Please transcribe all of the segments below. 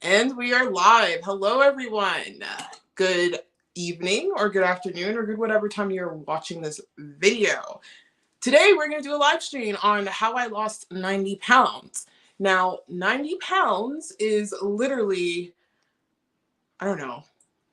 And we are live. Hello, everyone. Good evening or good afternoon or good whatever time you're watching this video. Today, we're going to do a live stream on how I lost 90 pounds. Now, 90 pounds is literally, I don't know,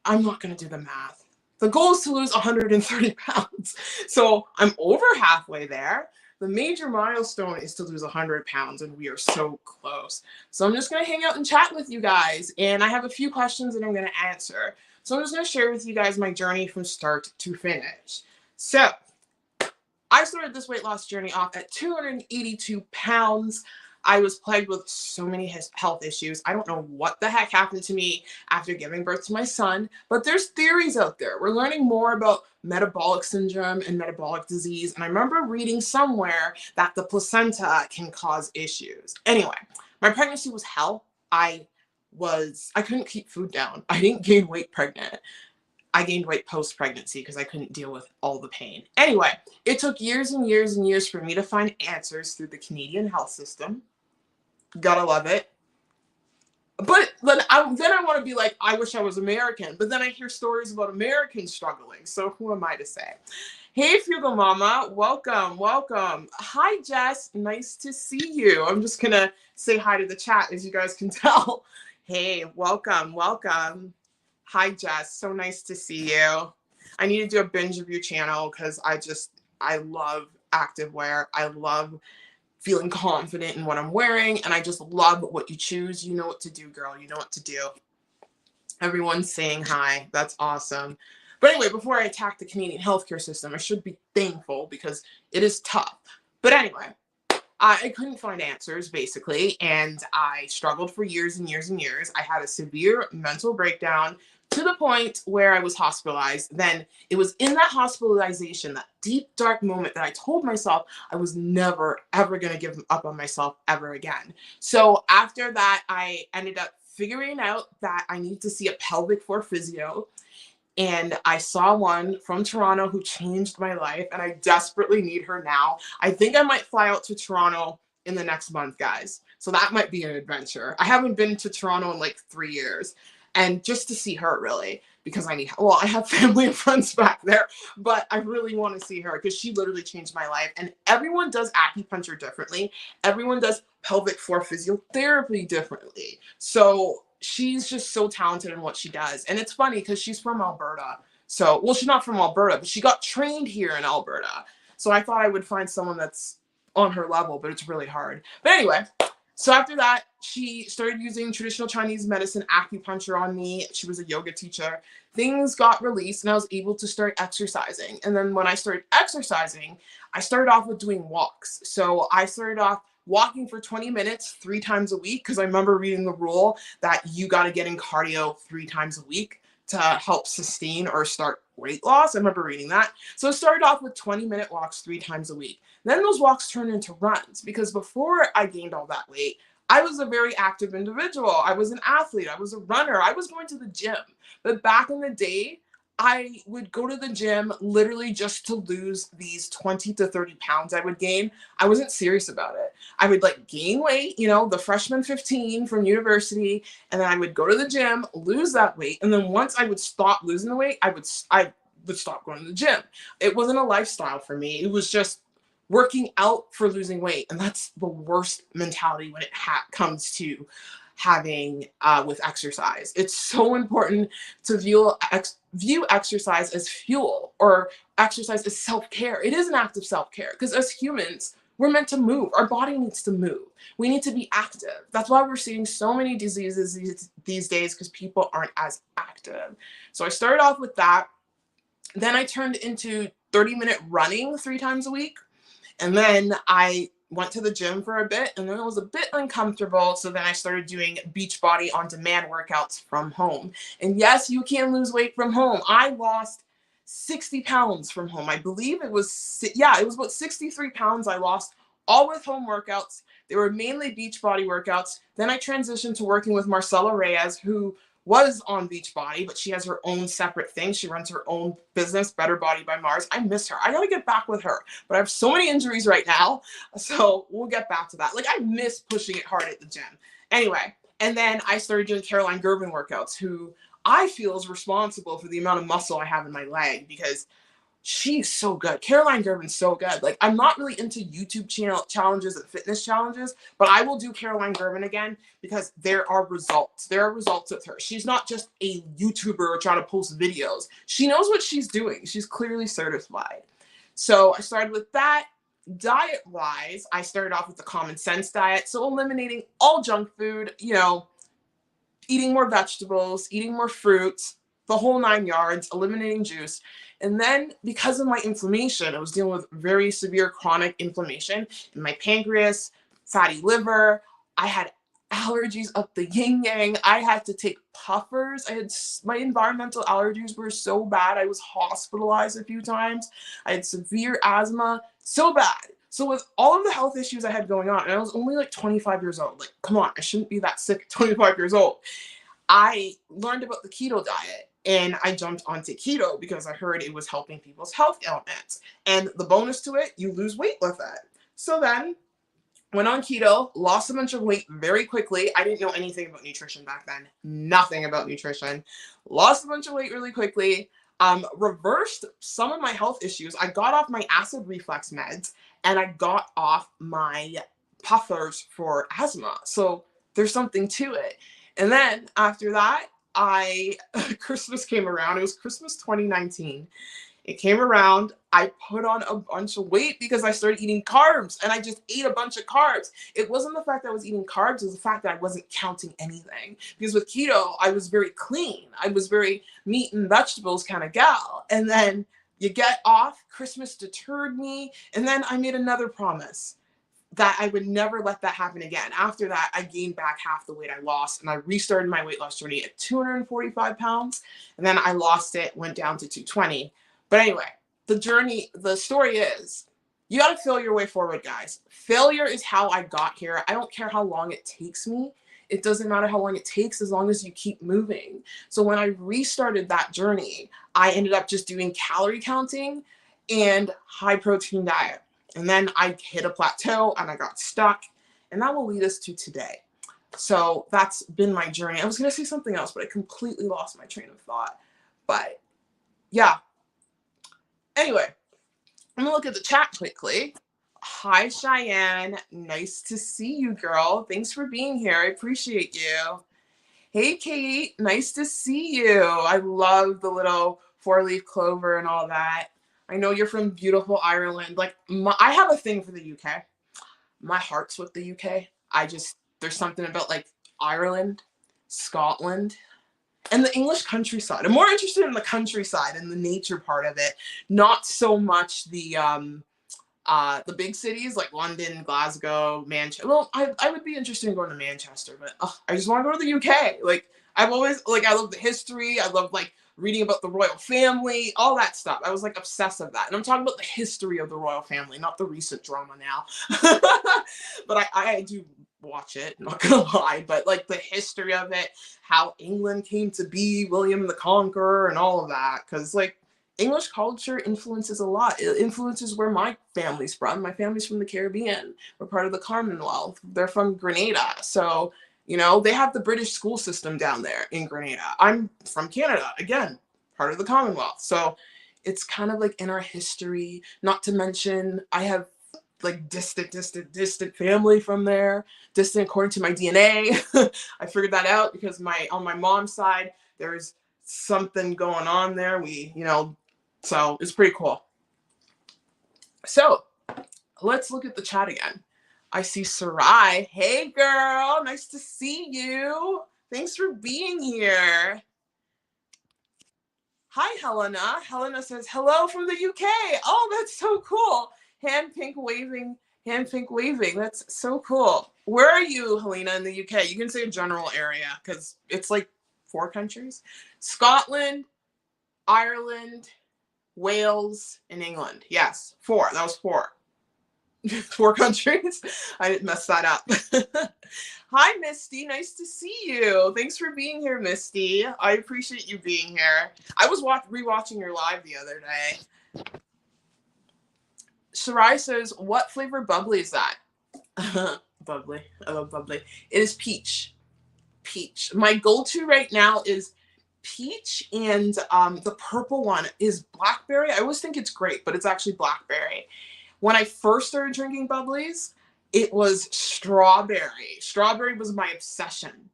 I'm not going to do the math. The goal is to lose 130 pounds. So I'm over halfway there. The major milestone is to lose 100 pounds, and we are so close. So I'm just going to hang out and chat with you guys, and I have a few questions that I'm going to answer. So I'm just going to share with you guys my journey from start to finish. So I started this weight loss journey off at 282 pounds. I was plagued with so many health issues. I don't know what the heck happened to me after giving birth to my son, but there's theories out there. We're learning more about metabolic syndrome and metabolic disease. And I remember reading somewhere that the placenta can cause issues. Anyway, my pregnancy was hell. I couldn't keep food down. I didn't gain weight pregnant. I gained weight post-pregnancy because I couldn't deal with all the pain. Anyway, it took years and years and years for me to find answers through the Canadian health system. Gotta love it. But then I want to be like, I wish I was American. But then I hear stories about Americans struggling. So who am I to say? Hey, Fugal Mama. Welcome, welcome. Hi, Jess. Nice to see you. I'm just going to say hi to the chat, as you guys can tell. Hey, welcome, welcome. Hi, Jess. So nice to see you. I need to do a binge review channel because I love activewear. I love feeling confident in what I'm wearing, and I just love what you choose. You know what to do, girl. You know what to do. Everyone's saying hi. That's awesome. But anyway, before I attack the Canadian healthcare system, I should be thankful because it is tough. But anyway, I couldn't find answers, basically, and I struggled for years and years and years. I had a severe mental breakdown to the point where I was hospitalized. Then it was in that hospitalization, that deep, dark moment, that I told myself I was never, ever going to give up on myself ever again. So after that, I ended up figuring out that I need to see a pelvic floor physio. And I saw one from Toronto who changed my life, and I desperately need her now. I think I might fly out to Toronto in the next month, guys. So that might be an adventure. I haven't been to Toronto in like 3 years. And just to see her, really, because I have family and friends back there, but I really want to see her because she literally changed my life. And everyone does acupuncture differently. Everyone does pelvic floor physiotherapy differently. So she's just so talented in what she does. And it's funny because she's from Alberta. So, well, she's not from Alberta, but she got trained here in Alberta. So I thought I would find someone that's on her level, but it's really hard. But anyway, so after that, she started using traditional Chinese medicine acupuncture on me. She was a yoga teacher. Things got released and I was able to start exercising. And then when I started exercising, I started off with doing walks. So I started off walking for 20 minutes 3 times a week because I remember reading the rule that you got to get in cardio 3 times a week to help sustain or start weight loss. I remember reading that. So I started off with 20-minute walks 3 times a week. Then those walks turned into runs because before I gained all that weight, I was a very active individual. I was an athlete. I was a runner. I was going to the gym. But back in the day, I would go to the gym literally just to lose these 20 to 30 pounds I would gain. I wasn't serious about it. I would like gain weight, the freshman 15 from university, and then I would go to the gym, lose that weight. And then once I would stop losing the weight, I would stop going to the gym. It wasn't a lifestyle for me. It was just working out for losing weight. And that's the worst mentality when it comes to having with exercise. It's so important to view exercise as fuel or exercise as self-care. It is an act of self-care because as humans, we're meant to move. Our body needs to move. We need to be active. That's why we're seeing so many diseases these days because people aren't as active. So I started off with that. Then I turned into 30-minute running 3 times a week. And then I went to the gym for a bit and then it was a bit uncomfortable. So then I started doing Beachbody on demand workouts from home. And yes, you can lose weight from home. I lost 60 pounds from home. I believe it was about 63 pounds I lost all with home workouts. They were mainly Beachbody workouts. Then I transitioned to working with Marcella Reyes, who was on Beachbody, but she has her own separate thing. She runs her own business, Better Body by Mars. I miss her. I gotta get back with her, but I have so many injuries right now, so we'll get back to that. Like, I miss pushing it hard at the gym. Anyway, And then I started doing Caroline Gervin workouts, who I feel is responsible for the amount of muscle I have in my leg, because she's so good. Caroline Gervin's so good. Like, I'm not really into YouTube channel challenges and fitness challenges, but I will do Caroline Gervin again because there are results. There are results with her. She's not just a YouTuber trying to post videos. She knows what she's doing. She's clearly certified. So I started with that. Diet-wise, I started off with the common sense diet. So eliminating all junk food, you know, eating more vegetables, eating more fruits, the whole 9 yards, eliminating juice. And then because of my inflammation, I was dealing with very severe chronic inflammation in my pancreas, fatty liver. I had allergies up the yin yang. I had to take puffers. My environmental allergies were so bad. I was hospitalized a few times. I had severe asthma, so bad. So with all of the health issues I had going on, and I was only like 25 years old, like, come on, I shouldn't be that sick at 25 years old. I learned about the keto diet and I jumped onto keto because I heard it was helping people's health ailments. And the bonus to it, you lose weight with it. So then went on keto, lost a bunch of weight very quickly. I didn't know anything about nutrition back then. Nothing about nutrition. Lost a bunch of weight really quickly. Reversed some of my health issues. I got off my acid reflux meds and I got off my puffers for asthma. So there's something to it. And then after that, Christmas came around. It was Christmas 2019. It came around. I put on a bunch of weight because I started eating carbs and I just ate a bunch of carbs. It wasn't the fact that I was eating carbs, it was the fact that I wasn't counting anything. Because with keto, I was very clean. I was very meat and vegetables kind of gal. And then you get off, Christmas deterred me. And then I made another promise that I would never let that happen again. After that, I gained back half the weight I lost and I restarted my weight loss journey at 245 pounds. And then I lost it, went down to 220. But anyway, the story is, you got to feel your way forward, guys. Failure is how I got here. I don't care how long it takes me. It doesn't matter how long it takes as long as you keep moving. So when I restarted that journey, I ended up just doing calorie counting and high protein diet. And then I hit a plateau and I got stuck. And that will lead us to today. So that's been my journey. I was going to say something else, but I completely lost my train of thought. But yeah. Anyway, I'm going to look at the chat quickly. Hi, Cheyenne. Nice to see you, girl. Thanks for being here. I appreciate you. Hey, Kate. Nice to see you. I love the little 4-leaf clover and all that. I know you're from beautiful Ireland. Like, I have a thing for the UK. My heart's with the UK. There's something about like Ireland, Scotland, and the English countryside. I'm more interested in the countryside and the nature part of it, not so much the big cities like London, Glasgow, Manchester. Well, I would be interested in going to Manchester, but I just want to go to the UK. Like, I've always, like, I love the history. I love, like, reading about the royal family, all that stuff. I was, like, obsessed with that. And I'm talking about the history of the royal family, not the recent drama now. But I do watch it, not gonna lie. But, like, the history of it, how England came to be, William the Conqueror, and all of that. Because, like, English culture influences a lot. It influences where my family's from. My family's from the Caribbean. We're part of the Commonwealth. They're from Grenada. So, you know, they have the British school system down there in Grenada. I'm from Canada, again, part of the Commonwealth. So it's kind of like in our history, not to mention I have like distant family from there, distant according to my DNA. I figured that out because on my mom's side, there's something going on there. So it's pretty cool. So let's look at the chat again. I see Sarai. Hey, girl. Nice to see you. Thanks for being here. Hi, Helena. Helena says, hello from the UK. Oh, that's so cool. Hand pink waving. That's so cool. Where are you, Helena, in the UK? You can say a general area because it's like 4 countries. Scotland, Ireland, Wales, and England. Yes, 4. That was 4. 4 countries. I didn't mess that up. Hi, Misty. Nice to see you. Thanks for being here, Misty. I appreciate you being here. I was rewatching your live the other day. Sarai says, what flavor bubbly is that? Bubbly. I love bubbly. It is peach. peach. My go-to right now is peach, and the purple one is blackberry. I always think it's grape, but it's actually blackberry. When I first started drinking bubblies, it was strawberry. Strawberry was my obsession.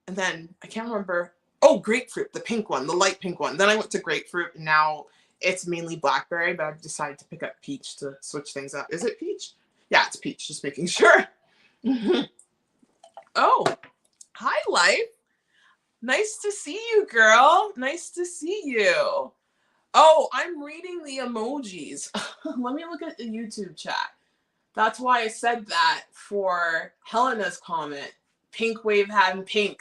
And then I can't remember. Oh, grapefruit, the pink one, the light pink one. Then I went to grapefruit, and now it's mainly blackberry, but I've decided to pick up peach to switch things up. Is it peach? Yeah, it's peach, just making sure. Oh, hi, Life. Nice to see you, girl. Nice to see you. Oh, I'm reading the emojis. Let me look at the YouTube chat. That's why I said that for Helena's comment. Pink wave hand pink.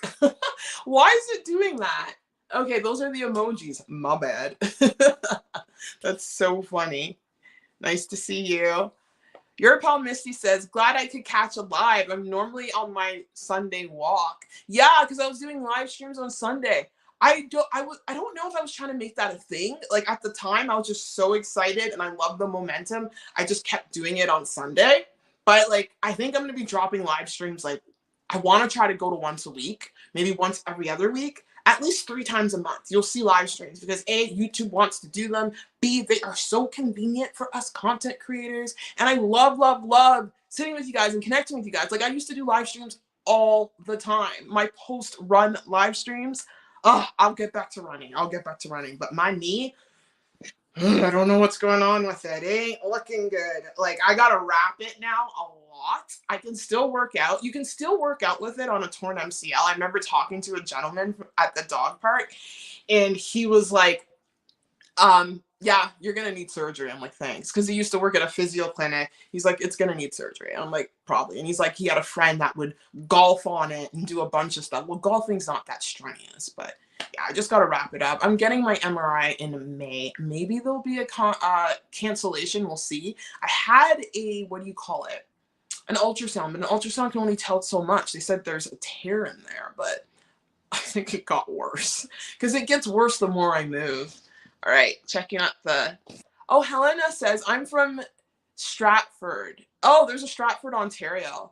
Why is it doing that? Okay, those are the emojis. My bad. That's so funny. Nice to see you. Your pal Misty says, glad I could catch a live. I'm normally on my Sunday walk. Yeah, because I was doing live streams on Sunday. I don't know if I was trying to make that a thing. Like at the time, I was just so excited and I love the momentum. I just kept doing it on Sunday. But like, I think I'm going to be dropping live streams. Like, I want to try to go to once a week, maybe once every other week, at least 3 times a month. You'll see live streams because A, YouTube wants to do them. B, they are so convenient for us content creators. And I love, love, love sitting with you guys and connecting with you guys. Like I used to do live streams all the time. My post-run live streams, I'll get back to running. But my knee, I don't know what's going on with it. It ain't looking good. Like I gotta wrap it now a lot. I can still work out. You can still work out with it on a torn MCL. I remember talking to a gentleman at the dog park and he was like, yeah, you're gonna need surgery. I'm like, thanks. Because he used to work at a physio clinic. He's like, it's gonna need surgery. I'm like, probably. And he's like, he had a friend that would golf on it and do a bunch of stuff. Well, golfing's not that strenuous, but yeah, I just gotta wrap it up. I'm getting my MRI in May. Maybe there'll be a cancellation. We'll see. I had a, what do you call it? An ultrasound, but an ultrasound can only tell so much. They said there's a tear in there, but I think it got worse because it gets worse the more I move. All right, checking out the, oh, Helena says, I'm from Stratford. Oh, there's a Stratford, Ontario,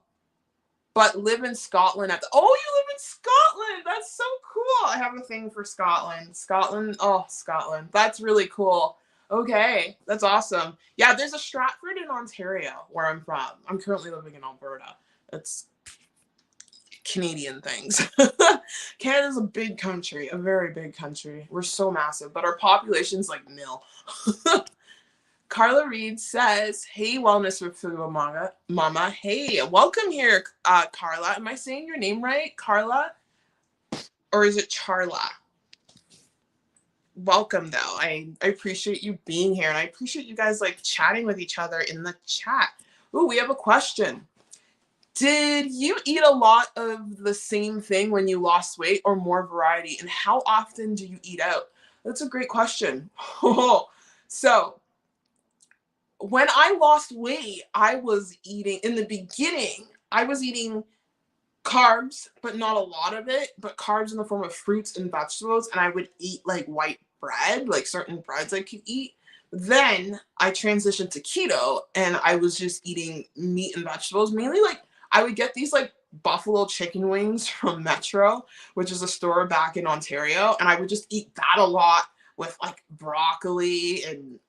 but live in Scotland at the, oh, you live in Scotland. That's so cool. I have a thing for Scotland. Scotland, oh, Scotland. That's really cool. Okay, that's awesome. Yeah, there's a Stratford in Ontario where I'm from. I'm currently living in Alberta. It's Canadian things. Canada's a big country, a very big country. We're so massive, but our population's like nil. Carla Reed says, hey, Wellness with Food Mama. Hey, welcome here, Carla. Am I saying your name right, Carla? Or is it Charla? Welcome, though. I appreciate you being here, and I appreciate you guys like chatting with each other in the chat. Ooh, we have a question. Did you eat a lot of the same thing when you lost weight or more variety? And how often do you eat out? That's a great question. So when I lost weight, I was eating, in the beginning, I was eating carbs, but not a lot of it, but carbs in the form of fruits and vegetables. And I would eat like white bread, like certain breads I could eat. Then I transitioned to keto and I was just eating meat and vegetables, mainly like I would get these like buffalo chicken wings from Metro, which is a store back in Ontario. And I would just eat that a lot with like broccoli and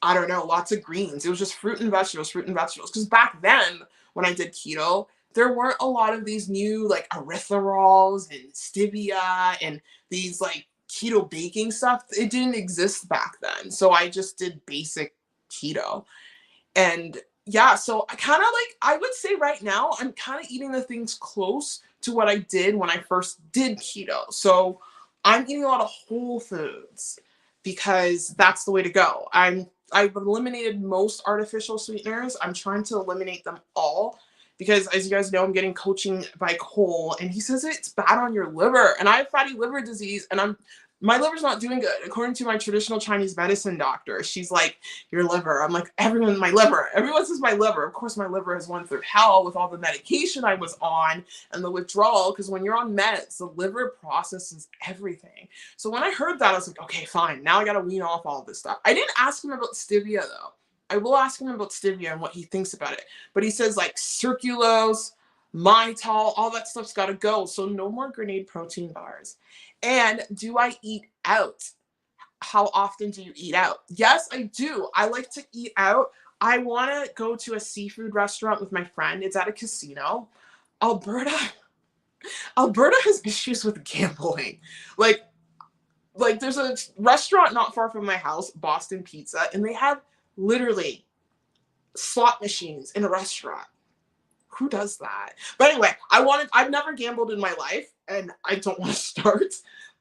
I don't know, lots of greens. It was just fruit and vegetables. Because back then when I did keto, there weren't a lot of these new like erythrols and stevia and these like keto baking stuff. It didn't exist back then. So I just did basic keto. And yeah, so I kind of like, I would say right now, I'm kind of eating the things close to what I did when I first did keto. So I'm eating a lot of whole foods because that's the way to go. I've eliminated most artificial sweeteners. I'm trying to eliminate them all because as you guys know, I'm getting coaching by Cole and he says it's bad on your liver and I have fatty liver disease and my liver's not doing good. According to my traditional Chinese medicine doctor, she's like, your liver. I'm like, everyone says my liver. Of course, my liver has went through hell with all the medication I was on and the withdrawal. Because when you're on meds, the liver processes everything. So when I heard that, I was like, okay, fine. Now I got to wean off all this stuff. I didn't ask him about stevia though. I will ask him about stevia and what he thinks about it. But he says like circulose, Tall, all that stuff's got to go. So no more grenade protein bars. And do I eat out? How often do you eat out? Yes, I do. I like to eat out. I want to go to a seafood restaurant with my friend. It's at a casino. Alberta, Alberta has issues with gambling. Like, there's a restaurant not far from my house, Boston Pizza, and they have literally slot machines in a restaurant. Who does that? But anyway, I've never gambled in my life, and I don't want to start.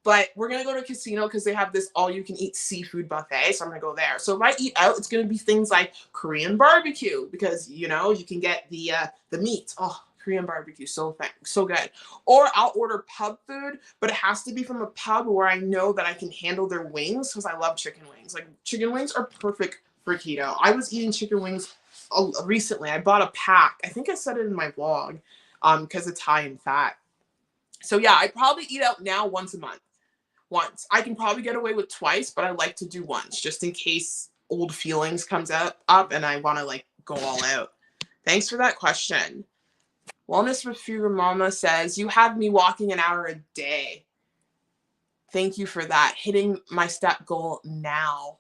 But we're gonna go to a casino because they have this all-you-can-eat seafood buffet. So I'm gonna go there. So if I eat out, it's gonna be things like Korean barbecue because you can get the meat. Oh, Korean barbecue, so good. Or I'll order pub food, but it has to be from a pub where I know that I can handle their wings because I love chicken wings. Like chicken wings are perfect for keto. I was eating chicken wings recently. I bought a pack. I think I said it in my vlog because it's high in fat. So yeah, I probably eat out now once a month. Once. I can probably get away with twice, but I like to do once just in case old feelings comes up and I want to like go all out. Thanks for that question. Wellness with Fuga Mama says, you have me walking an hour a day. Thank you for that. Hitting my step goal now.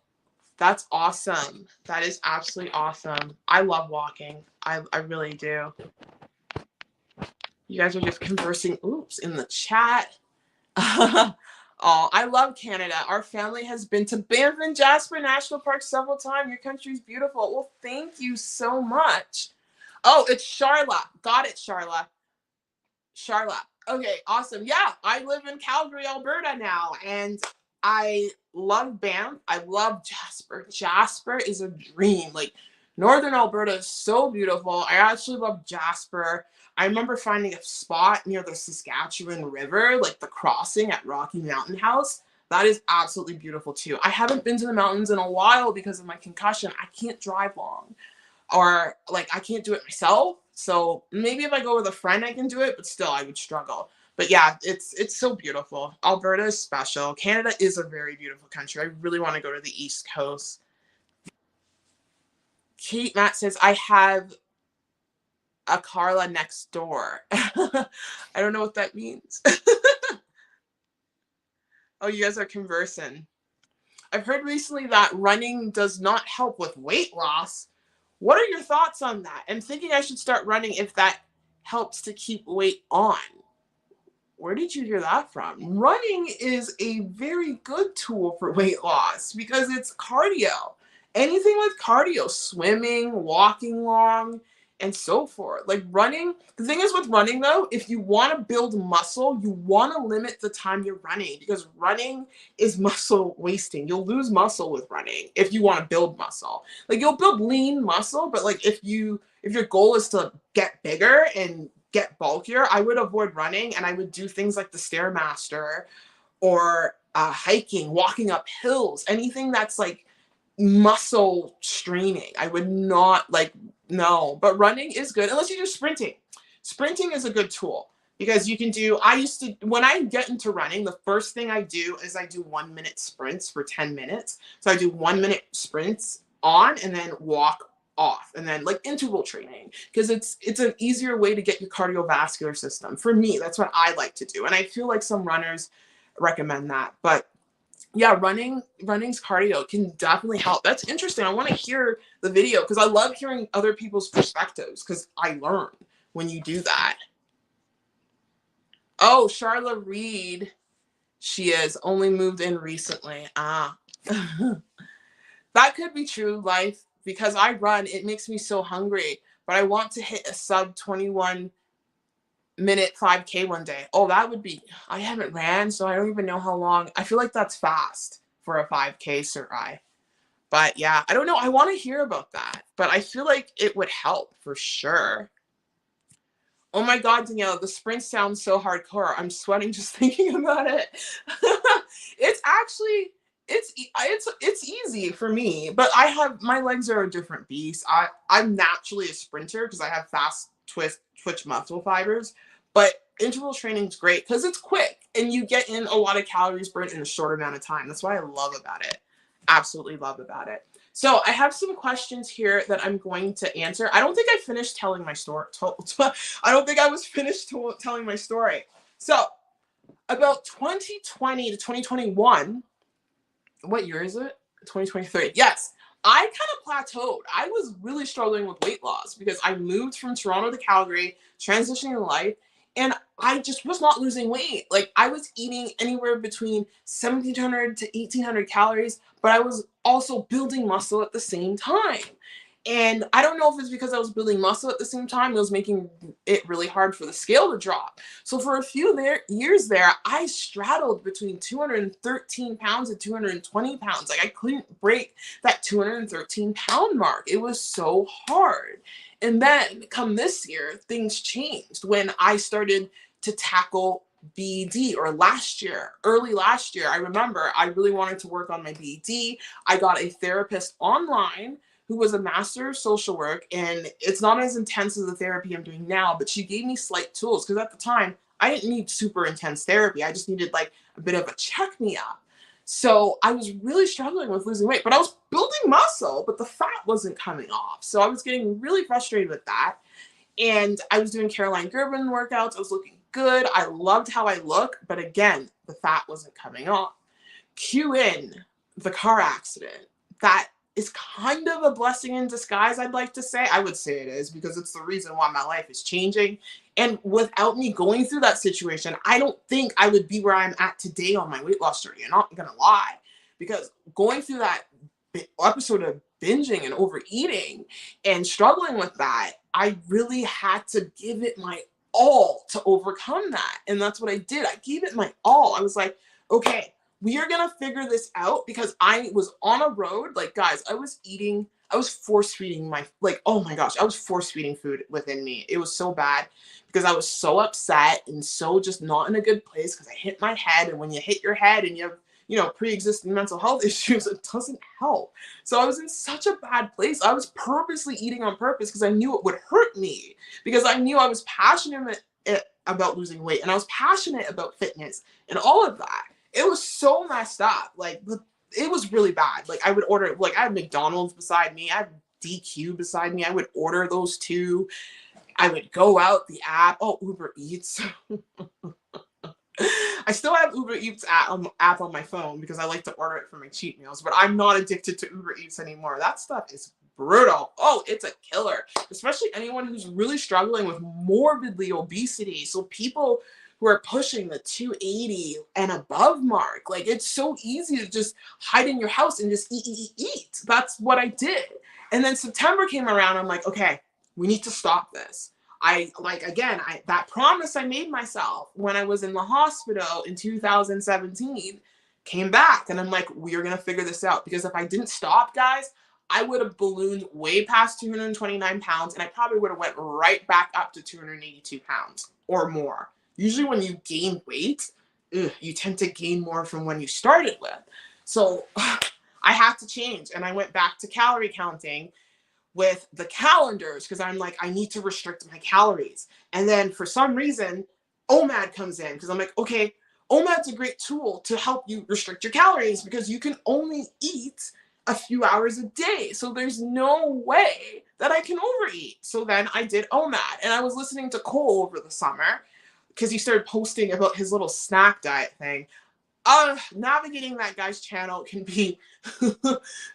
That's awesome. That is absolutely awesome. I love walking. I really do. You guys are just conversing, in the chat. Oh, I love Canada. Our family has been to Banff and Jasper National Park several times. Your country's beautiful. Well, thank you so much. Oh, it's Charla. Got it, Charla. Charla. Okay, awesome. Yeah, I live in Calgary, Alberta now, and I love Banff. I love Jasper. Jasper is a dream. Like, Northern Alberta is so beautiful. I actually love Jasper. I remember finding a spot near the Saskatchewan River, like the crossing at Rocky Mountain House. That is absolutely beautiful too. I haven't been to the mountains in a while because of my concussion. I can't drive long, or like I can't do it myself. So maybe if I go with a friend, I can do it, but still I would struggle. But yeah, it's so beautiful. Alberta is special. Canada is a very beautiful country. I really want to go to the East Coast. Kate Matt says, I have a Carla next door. I don't know what that means. Oh, you guys are conversing. I've heard recently that running does not help with weight loss. What are your thoughts on that? I'm thinking I should start running if that helps to keep weight on. Where did you hear that from? Running is a very good tool for weight loss because it's cardio. Anything with cardio, swimming, walking long, and so forth. Like running, the thing is with running though, if you want to build muscle, you want to limit the time you're running because running is muscle wasting. You'll lose muscle with running if you want to build muscle. Like you'll build lean muscle, but like if your goal is to get bigger and get bulkier, I would avoid running and I would do things like the Stairmaster or hiking, walking up hills, anything that's like muscle straining. I would not no, but running is good unless you do sprinting. Sprinting is a good tool because you can do, when I get into running, the first thing I do is I do 1 minute sprints for 10 minutes. So I do 1 minute sprints on and then walk off and then like interval training because it's an easier way to get your cardiovascular system. For me, that's what I like to do. And I feel like some runners recommend that, but yeah, running's cardio can definitely help. That's interesting. I want to hear the video because I love hearing other people's perspectives because I learn when you do that. Oh, Charla Reed, she is only moved in recently. That could be true, life, because I run. It makes me so hungry, but I want to hit a sub 21 minute 5K one day. Oh, that would be, I haven't ran, so I don't even know how long. I feel like that's fast for a 5K, Sarai. But yeah, I don't know. I want to hear about that, but I feel like it would help for sure. Oh my God, Danielle, the sprint sounds so hardcore. I'm sweating just thinking about it. It's actually, it's easy for me, but my legs are a different beast. I'm naturally a sprinter because I have fast twitch muscle fibers, but interval training is great because it's quick and you get in a lot of calories burnt in a short amount of time. That's what I love about it. Absolutely love about it. So I have some questions here that I'm going to answer. I don't think I finished telling my story. I don't think I was finished telling my story. So about 2020 to 2021, what year is it? 2023. Yes. I kind of plateaued. I was really struggling with weight loss because I moved from Toronto to Calgary, transitioning in life, and I just was not losing weight. Like I was eating anywhere between 1,700 to 1,800 calories, but I was also building muscle at the same time. And I don't know if it's because I was building muscle at the same time, it was making it really hard for the scale to drop. So for a few years there, I straddled between 213 pounds and 220 pounds. Like I couldn't break that 213-pound mark. It was so hard. And then come this year, things changed when I started to tackle BED, or early last year, I remember I really wanted to work on my BED. I got a therapist online who was a master of social work, and it's not as intense as the therapy I'm doing now, but she gave me slight tools because at the time I didn't need super intense therapy. I just needed like a bit of a check me up. So I was really struggling with losing weight, but I was building muscle, but the fat wasn't coming off. So I was getting really frustrated with that. And I was doing Caroline Gerben workouts. I was looking good. I loved how I look, but again, the fat wasn't coming off. Cue in the car accident. That is kind of a blessing in disguise, I'd like to say. I would say it is because it's the reason why my life is changing. And without me going through that situation, I don't think I would be where I'm at today on my weight loss journey. I'm not gonna lie, because going through that episode of binging and overeating and struggling with that, I really had to give it my all to overcome that. And that's what I did. I gave it my all. I was like, okay, we are going to figure this out, because I was on a road. Like, guys, I was force feeding oh my gosh, I was force feeding food within me. It was so bad because I was so upset and so just not in a good place because I hit my head. And when you hit your head and you have, pre-existing mental health issues, it doesn't help. So I was in such a bad place. I was purposely eating on purpose because I knew it would hurt me, because I knew I was passionate about losing weight and I was passionate about fitness and all of that. It was so messed up. Like, it was really bad. Like, I would order, like, I had McDonald's beside me. I had DQ beside me. I would order those two. I would go out the app. Oh, Uber Eats. I still have Uber Eats app on my phone because I like to order it for my cheat meals, but I'm not addicted to Uber Eats anymore. That stuff is brutal. Oh, it's a killer, especially anyone who's really struggling with morbidly obesity. So people who are pushing the 280 and above mark, like, it's so easy to just hide in your house and just eat. That's what I did. And then September came around. I'm like, okay, we need to stop this. That promise I made myself when I was in the hospital in 2017 came back, and I'm like, we are going to figure this out, because if I didn't stop, guys, I would have ballooned way past 229 pounds, and I probably would have went right back up to 282 pounds or more. Usually when you gain weight, you tend to gain more from when you started with. So I had to change, and I went back to calorie counting with the calendars, because I'm like, I need to restrict my calories. And then for some reason, OMAD comes in, because I'm like, okay, OMAD's a great tool to help you restrict your calories, because you can only eat a few hours a day. So there's no way that I can overeat. So then I did OMAD, and I was listening to Cole over the summer because he started posting about his little snack diet thing. Navigating that guy's channel can be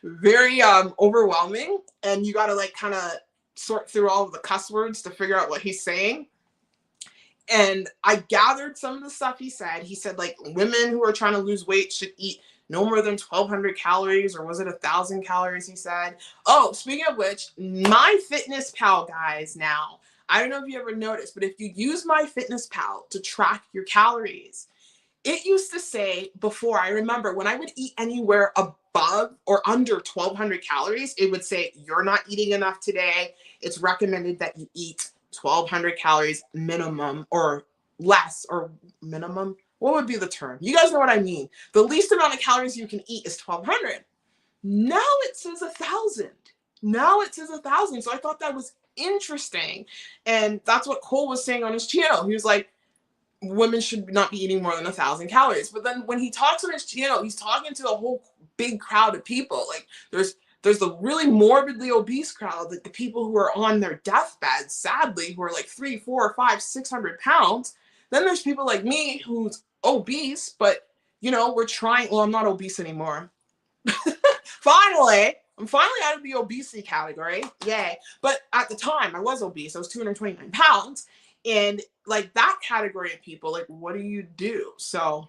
very overwhelming, and you got to like kind of sort through all of the cuss words to figure out what he's saying. And I gathered some of the stuff he said. He said, like, women who are trying to lose weight should eat no more than 1,200 calories, or was it 1,000 calories, he said. Oh, speaking of which, MyFitnessPal, guys, now, I don't know if you ever noticed, but if you use MyFitnessPal to track your calories, it used to say before, I remember when I would eat anywhere above or under 1,200 calories, it would say, you're not eating enough today. It's recommended that you eat 1,200 calories minimum, or less, or minimum. What would be the term? You guys know what I mean. The least amount of calories you can eat is 1,200. Now it says 1,000. Now it says 1,000. So I thought that was interesting. And that's what Cole was saying on his channel. He was like, women should not be eating more than 1,000 calories. But then when he talks on his channel, he's talking to a whole big crowd of people. Like, there's there's the really morbidly obese crowd, like the people who are on their deathbed, sadly, who are like 3, 4, 5, 600 pounds. Then there's people like me who's obese, but you know, we're trying. Well, I'm not obese anymore. Finally, I'm finally out of the obesity category. Yay. But at the time, I was obese. I was 229 pounds. And like that category of people, like, what do you do? So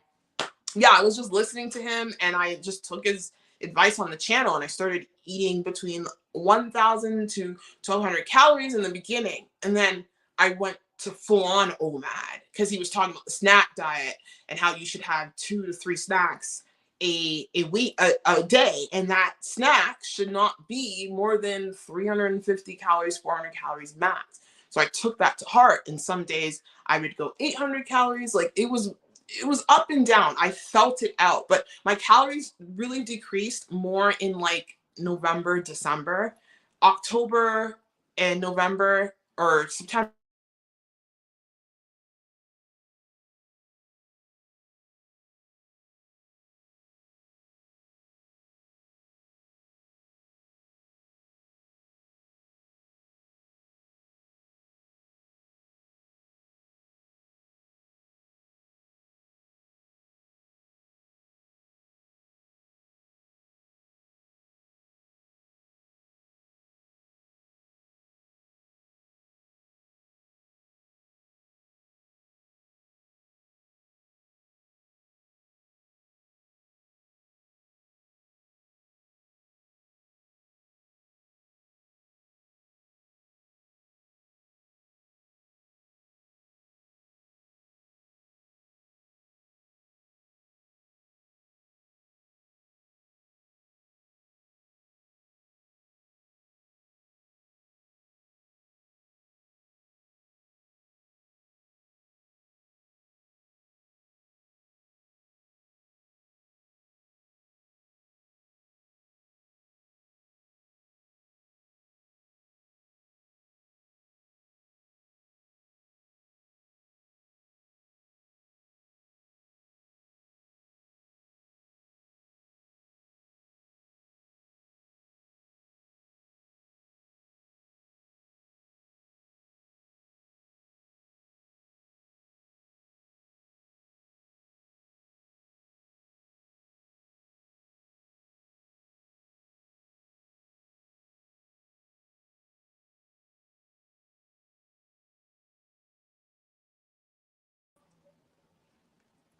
yeah, I was just listening to him and I just took his advice on the channel and I started eating between 1,000 to 1,200 calories in the beginning. And then I went to full on OMAD because he was talking about the snack diet and how you should have 2 to 3 snacks a week, a day. And that snack should not be more than 350 calories, 400 calories max. So I took that to heart. And some days I would go 800 calories. Like it was up and down. I felt it out, but my calories really decreased more in like November, December, October and November or September.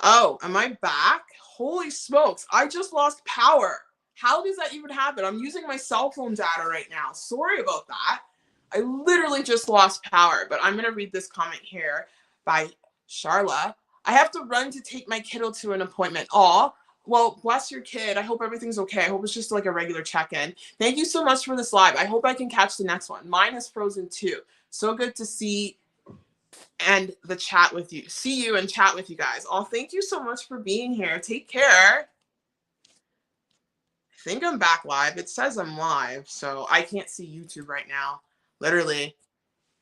Oh, am I back? Holy smokes, I just lost power. How does that even happen? I'm using my cell phone data right now. Sorry about that. I literally just lost power, but I'm going to read this comment here by Charla. I have to run to take my kiddo to an appointment. Aw, well, bless your kid. I hope everything's okay. I hope it's just like a regular check-in. Thank you so much for this live. I hope I can catch the next one. Mine is frozen too. So good to see and the chat with you. See you and chat with you guys. Oh, thank you so much for being here. Take care. I think I'm back live. It says I'm live, so I can't see YouTube right now. Literally.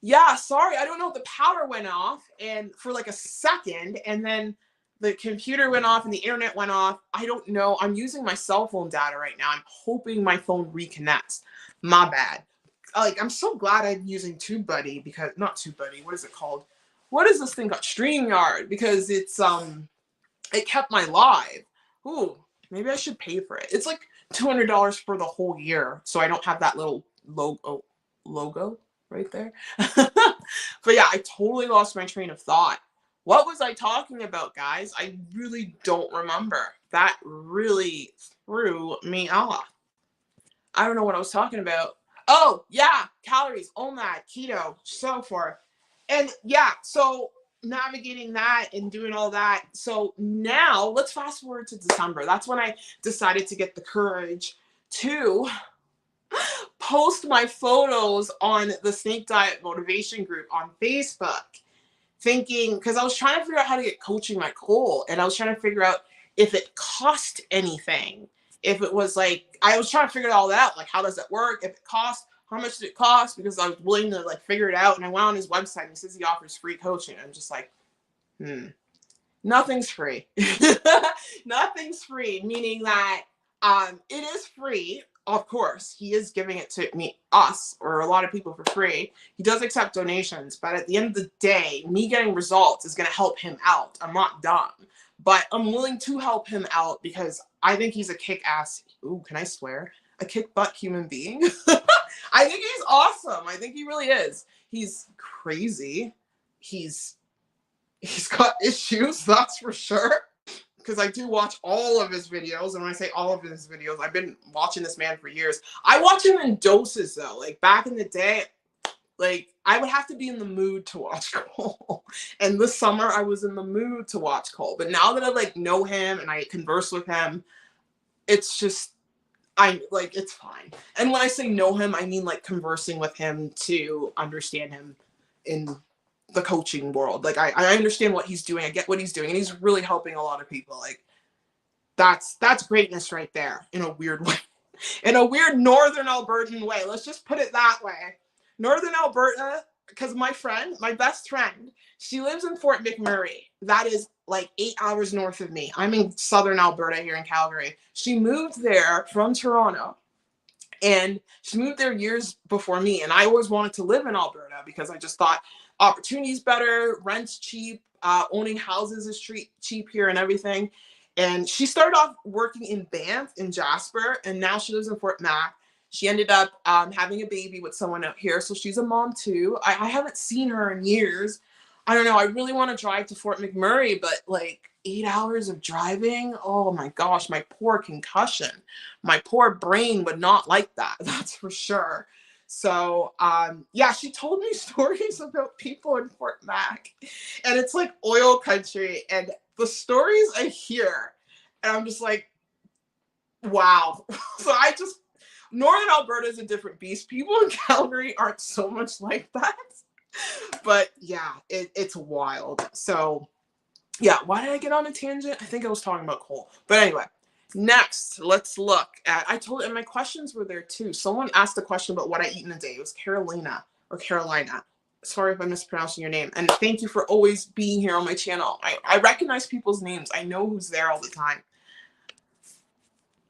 Yeah, sorry. I don't know. The power went off and for like a second, and then the computer went off and the internet went off. I don't know. I'm using my cell phone data right now. I'm hoping my phone reconnects. My bad. Like, I'm so glad I'm using TubeBuddy because not TubeBuddy. What is it called? What is this thing called? StreamYard, because it's it kept my live. Ooh, maybe I should pay for it. It's like $200 for the whole year, so I don't have that little logo right there. But yeah, I totally lost my train of thought. What was I talking about, guys? I really don't remember. That really threw me off. I don't know what I was talking about. Oh, yeah, calories, OMAD, keto, so forth. And yeah, so navigating that and doing all that. So now let's fast forward to December. That's when I decided to get the courage to post my photos on the Snake Diet Motivation group on Facebook, thinking, because I was trying to figure out how to get coaching my goal, and I was trying to figure out if it cost anything. If it was like, I was trying to figure all that out, like how does it work? If it costs, how much did it cost? Because I was willing to like figure it out. And I went on his website and he says he offers free coaching. I'm just like, nothing's free. Nothing's free, meaning that it is free. of course, he is giving it to us, or a lot of people for free. He does accept donations, but at the end of the day, me getting results is going to help him out. I'm not dumb, but I'm willing to help him out because I think he's a kick-ass, ooh, can I swear? A kick-butt human being. I think he's awesome. I think he really is. He's crazy. He's got issues, that's for sure. Because I do watch all of his videos, and when I say all of his videos, I've been watching this man for years. I watch him in doses, though. Like, back in the day, like, I would have to be in the mood to watch Cole. And this summer, I was in the mood to watch Cole. But now that I, like, know him and I converse with him, it's just, it's fine. And when I say know him, I mean, like, conversing with him to understand him in the coaching world. Like, I understand what he's doing. I get what he's doing, and he's really helping a lot of people. Like, that's greatness right there, in a weird way. In a weird Northern Albertan way. Let's just put it that way. Northern Alberta, because my best friend, she lives in Fort McMurray. That is like 8 hours north of me. I'm in Southern Alberta here in Calgary. She moved there from Toronto. And she moved there years before me. And I always wanted to live in Alberta because I just thought opportunity's better, rent's cheap, owning houses is cheap here and everything. And she started off working in Banff in Jasper, and now she lives in Fort Mac. She ended up having a baby with someone out here. So she's a mom too. I haven't seen her in years. I don't know. I really want to drive to Fort McMurray, but like 8 hours of driving, oh my gosh, my poor concussion. My poor brain would not like that. That's for sure. So, yeah, she told me stories about people in Fort Mac, and it's like oil country, and the stories I hear, and I'm just like, wow. So Northern Alberta is a different beast. People in Calgary aren't so much like that. But yeah, it's wild. So yeah, why did I get on a tangent? I think I was talking about Cole. But anyway, next, let's look at, and my questions were there too. Someone asked a question about what I eat in a day. It was Carolina. Sorry if I'm mispronouncing your name. And thank you for always being here on my channel. I recognize people's names. I know who's there all the time.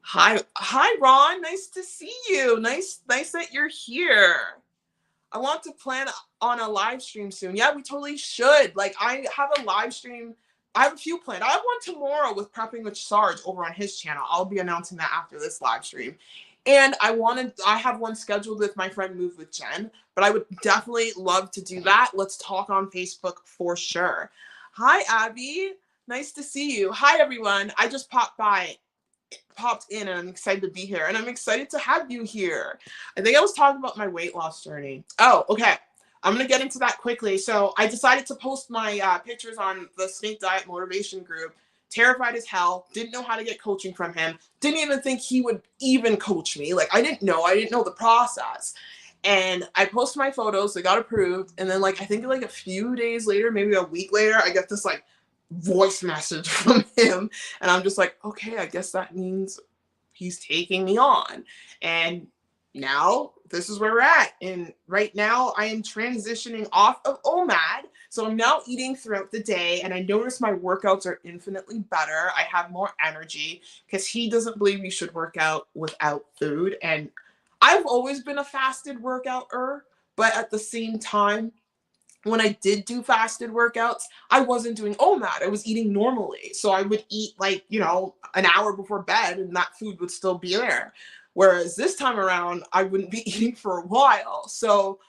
Hi, Ron. Nice to see you. Nice that you're here. I want to plan on a live stream soon. Yeah, we totally should. Like, I have a live stream. I have a few planned. I have one tomorrow with Prepping with Sarge over on his channel. I'll be announcing that after this live stream. And I have one scheduled with my friend Move with Jen, but I would definitely love to do that. Let's talk on Facebook for sure. Hi, Abby. Nice to see you. Hi, everyone. I just popped in, and I'm excited to be here, and I'm excited to have you here. I think I was talking about my weight loss journey. Oh, okay. I'm going to get into that quickly. So I decided to post my pictures on the Snake Diet Motivation group. Terrified as hell. Didn't know how to get coaching from him. Didn't even think he would even coach me. Like, I didn't know the process. And I posted my photos. They got approved. And then, like, I think like a few days later, maybe a week later, I get this like voice message from him, and I'm just like, okay, I guess that means he's taking me on. And now this is where we're at. And right now I am transitioning off of OMAD, so I'm now eating throughout the day, and I notice my workouts are infinitely better. I have more energy because he doesn't believe you should work out without food, and I've always been a fasted workouter, but at the same time, when I did do fasted workouts, I wasn't doing OMAD. I was eating normally. So I would eat like, an hour before bed, and that food would still be there. Whereas this time around, I wouldn't be eating for a while. So,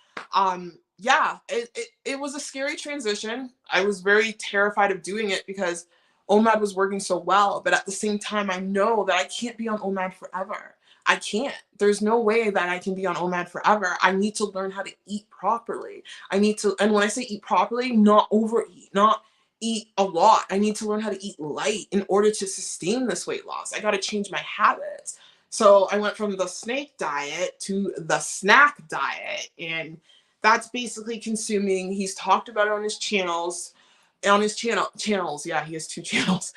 yeah, it was a scary transition. I was very terrified of doing it because OMAD was working so well. But at the same time, I know that I can't be on OMAD forever. I can't. There's no way that I can be on OMAD forever. I need to learn how to eat properly. And when I say eat properly, not overeat, not eat a lot. I need to learn how to eat light in order to sustain this weight loss. I got to change my habits. So I went from the snake diet to the snack diet. And that's basically consuming, he's talked about it on his channels, yeah, he has 2 channels,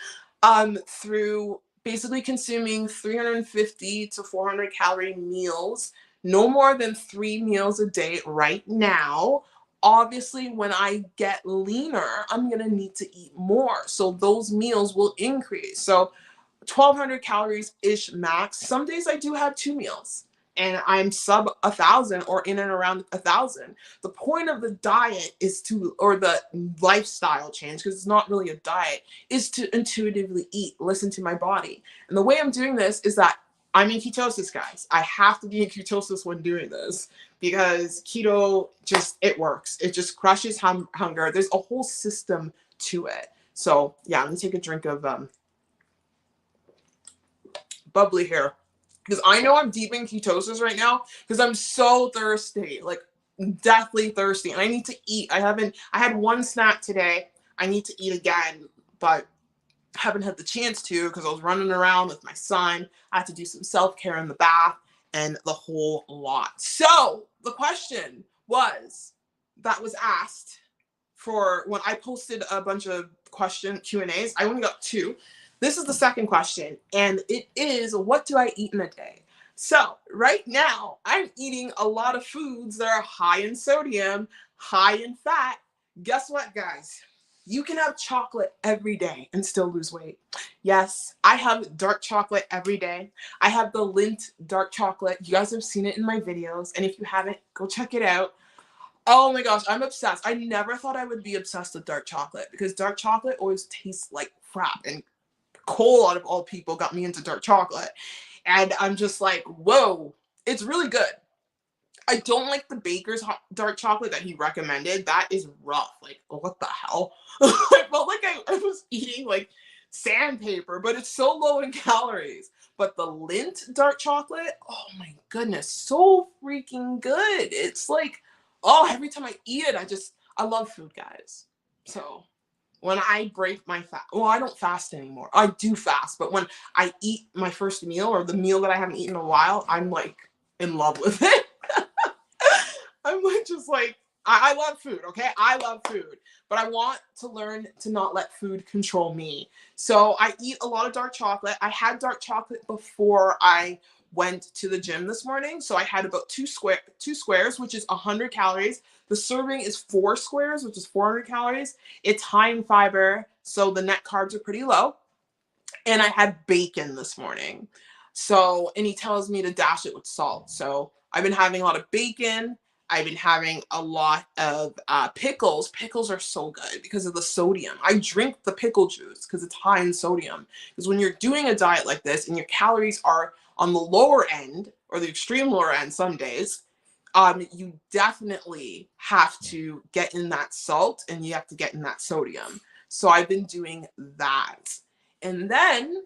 through basically consuming 350 to 400 calorie meals, no more than 3 meals a day right now. Obviously, when I get leaner, I'm going to need to eat more. So those meals will increase. So 1,200 calories-ish max. Some days I do have 2 meals and I'm sub 1,000 or in and around 1,000. The point of the diet is to, or the lifestyle change, because it's not really a diet, is to intuitively eat, listen to my body. And the way I'm doing this is that I'm in ketosis, guys. I have to be in ketosis when doing this because keto just, it works. It just crushes hunger. There's a whole system to it. So yeah, let me take a drink of bubbly here, because I know I'm deep in ketosis right now because I'm so thirsty, like deathly thirsty, and I need to eat. I had one snack today. I need to eat again, but haven't had the chance to because I was running around with my son. I had to do some self-care in the bath and the whole lot. So the question that was asked for when I posted a bunch of Q&As, I only got 2. This is the second question, and it is, what do I eat in a day? So right now, I'm eating a lot of foods that are high in sodium, high in fat. Guess what, guys? You can have chocolate every day and still lose weight. Yes, I have dark chocolate every day. I have the Lindt dark chocolate. You guys have seen it in my videos, and if you haven't, go check it out. Oh my gosh, I'm obsessed. I never thought I would be obsessed with dark chocolate because dark chocolate always tastes like crap, and Cole, out of all people, got me into dark chocolate. And I'm just like, whoa, it's really good. I don't like the baker's dark chocolate that he recommended. That is rough. Like, what the hell? I felt like I was eating like sandpaper, but it's so low in calories. But the Lindt dark chocolate, oh my goodness, so freaking good. It's like, oh, every time I eat it, I love food, guys. So when I break my fast, well, I don't fast anymore. I do fast, but when I eat my first meal or the meal that I haven't eaten in a while, I'm like in love with it. I'm like, just like, I love food, okay? I love food, but I want to learn to not let food control me. So I eat a lot of dark chocolate. I had dark chocolate before I went to the gym this morning. So I had about 2 squares, which is 100 calories. The serving is 4 squares, which is 400 calories. It's high in fiber, so the net carbs are pretty low. And I had bacon this morning. So, and he tells me to dash it with salt. So I've been having a lot of bacon. I've been having a lot of pickles. Pickles are so good because of the sodium. I drink the pickle juice because it's high in sodium. Because when you're doing a diet like this and your calories are on the lower end or the extreme lower end some days, you definitely have to get in that salt and you have to get in that sodium. So I've been doing that. And then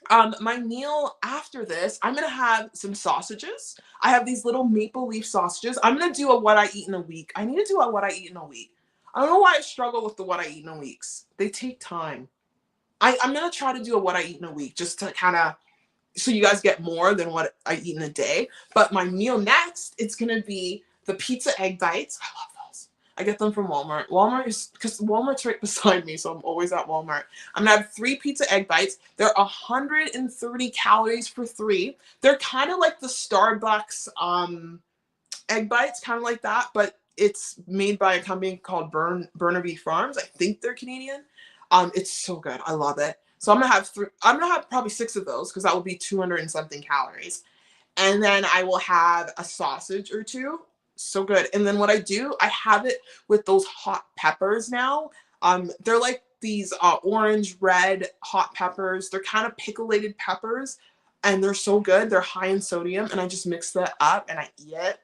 my meal after this, I'm going to have some sausages. I have these little maple leaf sausages. I'm going to do a what I eat in a week. I need to do a what I eat in a week. I don't know why I struggle with the what I eat in a weeks. They take time. I'm going to try to do a what I eat in a week just to kind of, so you guys get more than what I eat in a day. But my meal next, it's going to be the pizza egg bites. I love those. I get them from Walmart. Walmart is, because Walmart's right beside me, so I'm always at Walmart. I'm going to have 3 pizza egg bites. They're 130 calories for 3. They're kind of like the Starbucks egg bites, kind of like that, but it's made by a company called Burnaby Farms. I think they're Canadian. It's so good. I love it. So I'm gonna have probably 6 of those because that will be 200 and something calories. And then I will have a sausage or 2. So good. And then what I do, I have it with those hot peppers now. They're like these orange red hot peppers. They're kind of pickleated peppers and they're so good. They're high in sodium and I just mix that up and I eat it.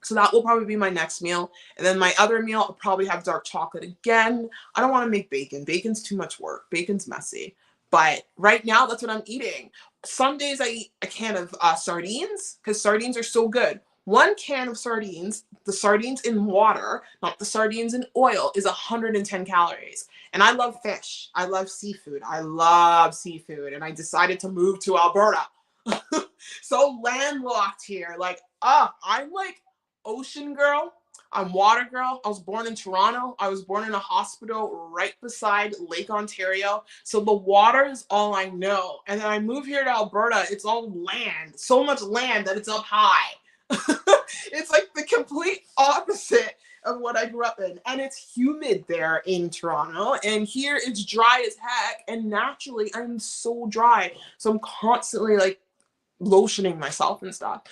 So that will probably be my next meal. And then my other meal, I'll probably have dark chocolate again. I don't want to make bacon. Bacon's too much work. Bacon's messy. But right now, that's what I'm eating. Some days I eat a can of sardines because sardines are so good. 1 can of sardines, the sardines in water, not the sardines in oil, is 110 calories. And I love fish. I love seafood. I love seafood. And I decided to move to Alberta. So landlocked here. Like, I'm like ocean girl. I'm water girl. I was born in Toronto. I was born in a hospital right beside Lake Ontario. So the water is all I know. And then I moved here to Alberta. It's all land. So much land that it's up high. It's like the complete opposite. of what I grew up in. And it's humid there in Toronto. And here it's dry as heck. And naturally, I'm so dry. So I'm constantly like lotioning myself and stuff.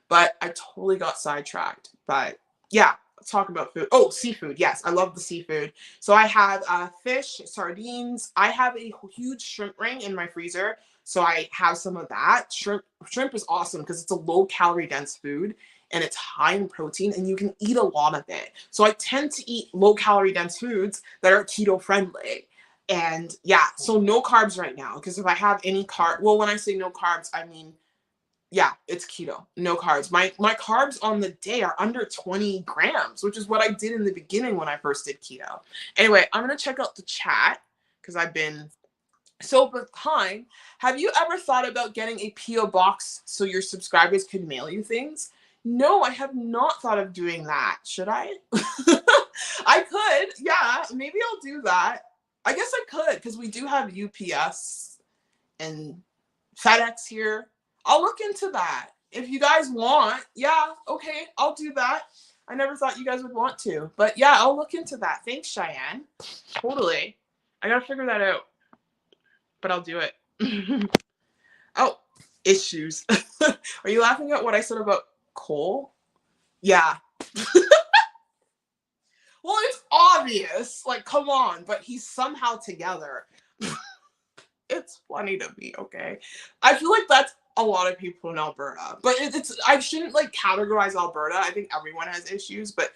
But I totally got sidetracked. But yeah, let's talk about food. Oh, seafood. Yes, I love the seafood. So I have fish, sardines. I have a huge shrimp ring in my freezer. So I have some of that. Shrimp is awesome because it's a low calorie dense food and it's high in protein and you can eat a lot of it. So I tend to eat low calorie dense foods that are keto friendly. And yeah, so no carbs right now because if I have any well, when I say no carbs, I mean yeah, it's keto, no carbs. My carbs on the day are under 20 grams, which is what I did in the beginning when I first did keto. Anyway, I'm gonna check out the chat because I've been so behind. Have you ever thought about getting a PO box so your subscribers could mail you things? No, I have not thought of doing that. Should I? I could. Yeah, maybe I'll do that. I guess I could because we do have UPS and FedEx here. I'll look into that. If you guys want, yeah, okay, I'll do that. I never thought you guys would want to, but yeah, I'll look into that. Thanks, Cheyenne. Totally. I gotta figure that out, but I'll do it. Oh, issues. Are you laughing at what I said about Cole? Yeah. Well, it's obvious. Like, come on, but he's somehow together. It's funny to me, okay? I feel like that's a lot of people in Alberta, but it's I shouldn't like categorize Alberta. I think everyone has issues, but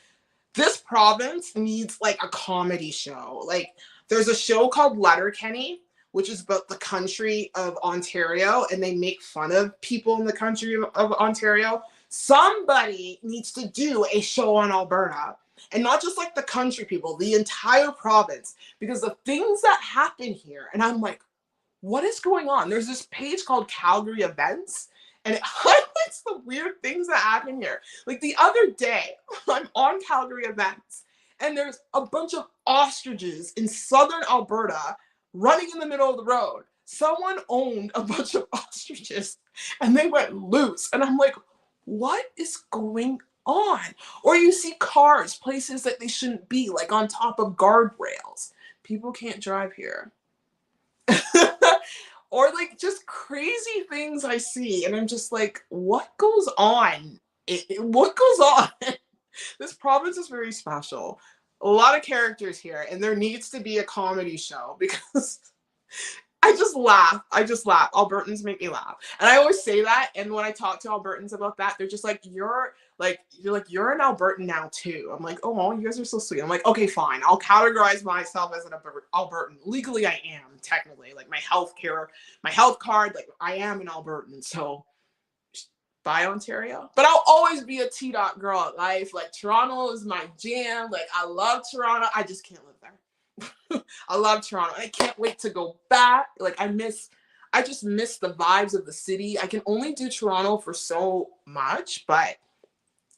this province needs like a comedy show. Like there's a show called Letterkenny, which is about the country of Ontario, and they make fun of people in the country of Ontario. Somebody needs to do a show on Alberta. And not just like the country people, the entire province, because the things that happen here, and I'm like, what is going on? There's this page called Calgary Events, and it highlights the weird things that happen here. Like the other day, I'm on Calgary Events, and there's a bunch of ostriches in southern Alberta running in the middle of the road. Someone owned a bunch of ostriches, and they went loose. And I'm like, what is going on? Or you see cars, places that they shouldn't be, like on top of guardrails. People can't drive here. Or like just crazy things I see and I'm just like, what goes on? What goes on? This province is very special. A lot of characters here and there needs to be a comedy show because I just laugh. Albertans make me laugh. And I always say that. And when I talk to Albertans about that, they're just like, you're an Albertan now too. I'm like, oh, you guys are so sweet. I'm like, okay, fine. I'll categorize myself as an Albertan. Legally, I am technically like my health card, like I am an Albertan. So bye Ontario. But I'll always be a T-Dot girl at life. Like Toronto is my jam. Like I love Toronto. I just can't live there. I love Toronto. I can't wait to go back. Like I just miss the vibes of the city. I can only do Toronto for so much, but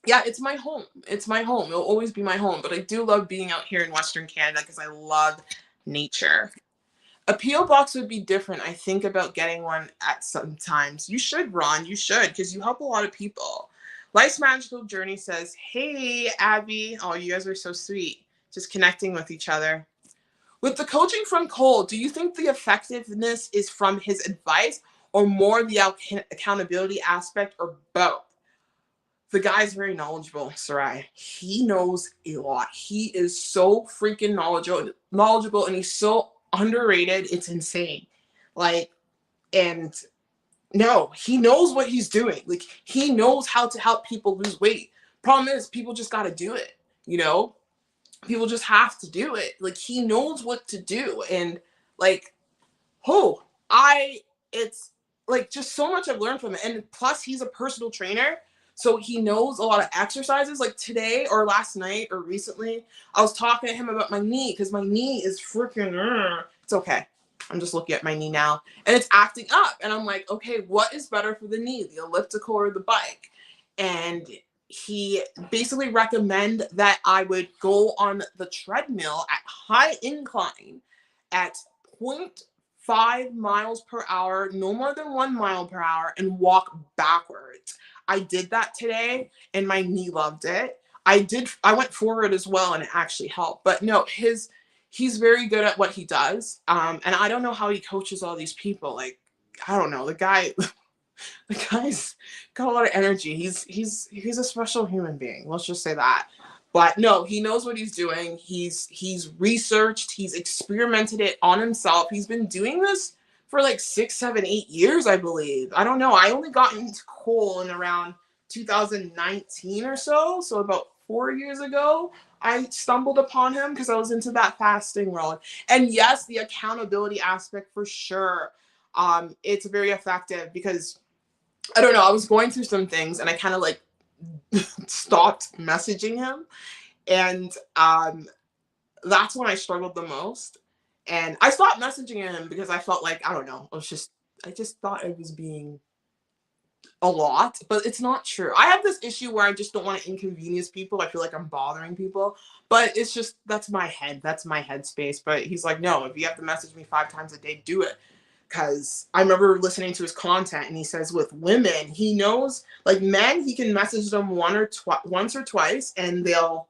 yeah, it's my home. It's my home. It'll always be my home. But I do love being out here in Western Canada because I love nature. A PO box would be different. I think about getting one at some times. You should, Ron. You should because you help a lot of people. Life's Magical Journey says, hey, Abby. Oh, you guys are so sweet. Just connecting with each other. With the coaching from Cole, do you think the effectiveness is from his advice or more the accountability aspect or both? The guy's very knowledgeable, Sarai. He knows a lot. He is so freaking knowledgeable and he's so underrated. It's insane. Like, and no, he knows what he's doing. Like, he knows how to help people lose weight. Problem is, people just got to do it, you know? People just have to do it. Like he knows what to do. And like, it's like just so much I've learned from it. And plus he's a personal trainer. So he knows a lot of exercises. Like today or last night or recently, I was talking to him about my knee because my knee is freaking, it's okay. I'm just looking at my knee now and it's acting up. And I'm like, okay, what is better for the knee, the elliptical or the bike? And he basically recommended that I would go on the treadmill at high incline at 0.5 miles per hour, no more than 1 mile per hour, and walk backwards. I did that today and my knee loved it. I went forward as well, and it actually helped. But no, he's very good at what he does. And I don't know how he coaches all these people. Like, I don't know. The guy's got a lot of energy. He's a special human being. Let's just say that. But no, he knows what he's doing. He's researched, he's experimented it on himself. He's been doing this for like 6, 7, 8 years, I believe. I don't know. I only got into Cole in around 2019 or so. So about 4 years ago, I stumbled upon him because I was into that fasting world. And yes, the accountability aspect for sure. It's very effective because I don't know, I was going through some things and I kind of like stopped messaging him. And that's when I struggled the most. And I stopped messaging him because I felt like, I don't know, I just thought it was being a lot, but it's not true. I have this issue where I just don't want to inconvenience people. I feel like I'm bothering people, but it's just, that's my head. That's my headspace. But he's like, no, if you have to message me 5 times a day, do it. Because I remember listening to his content and he says with women, he knows, like men, he can message them once or twice and they'll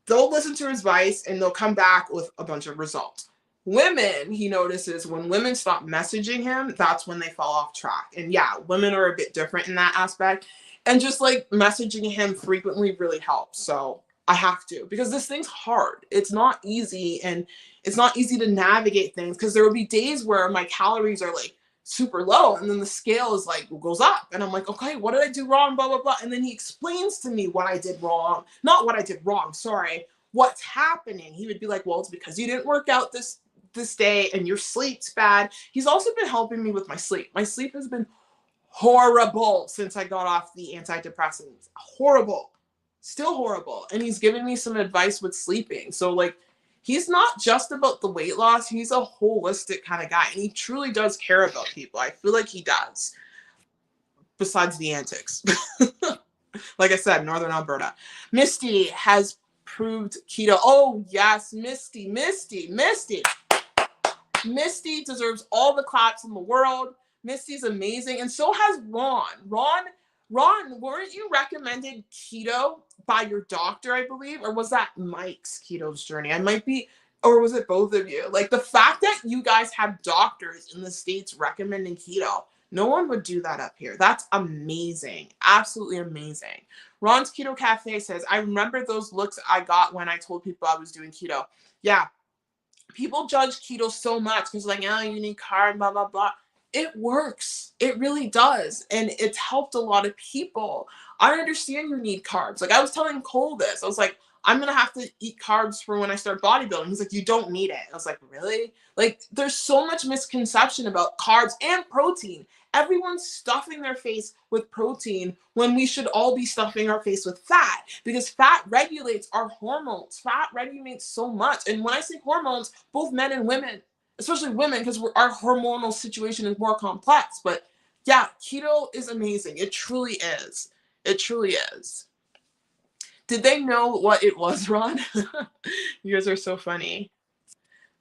listen to his advice and they'll come back with a bunch of results. Women, he notices when women stop messaging him, that's when they fall off track. And yeah, women are a bit different in that aspect. And just like messaging him frequently really helps. So I have to, because this thing's hard. It's not easy, and it's not easy to navigate things because there will be days where my calories are like super low and then the scale is like goes up and I'm like, okay, what did I do wrong, blah blah blah. And then he explains to me what I did wrong, not what I did wrong, sorry, what's happening. He would be like, well, it's because you didn't work out this day and your sleep's bad. He's also been helping me with my sleep. My sleep has been horrible since I got off the antidepressants. Horrible, still horrible. And he's given me some advice with sleeping. So like, he's not just about the weight loss. He's a holistic kind of guy. And he truly does care about people. I feel like he does. Besides the antics. Like I said, Northern Alberta. Misty has proved keto. Oh, yes, Misty. Misty deserves all the claps in the world. Misty's amazing. And so has Ron. Ron, weren't you recommended keto by your doctor, I believe? Or was that Mike's keto's journey? I might be, or was it both of you? Like the fact that you guys have doctors in the States recommending keto, no one would do that up here. That's amazing. Absolutely amazing. Ron's Keto Cafe says, I remember those looks I got when I told people I was doing keto. Yeah. People judge keto so much because like, oh, you need carb, blah, blah, blah. It works. It really does. And it's helped a lot of people. I understand you need carbs. Like I was telling Cole this. I was like, I'm going to have to eat carbs for when I start bodybuilding. He's like, you don't need it. I was like, really? Like there's so much misconception about carbs and protein. Everyone's stuffing their face with protein when we should all be stuffing our face with fat, because fat regulates our hormones. Fat regulates so much. And when I say hormones, both men and women, especially women, because our hormonal situation is more complex. But yeah, keto is amazing. It truly is. It truly is. Did they know what it was, Ron? You guys are so funny.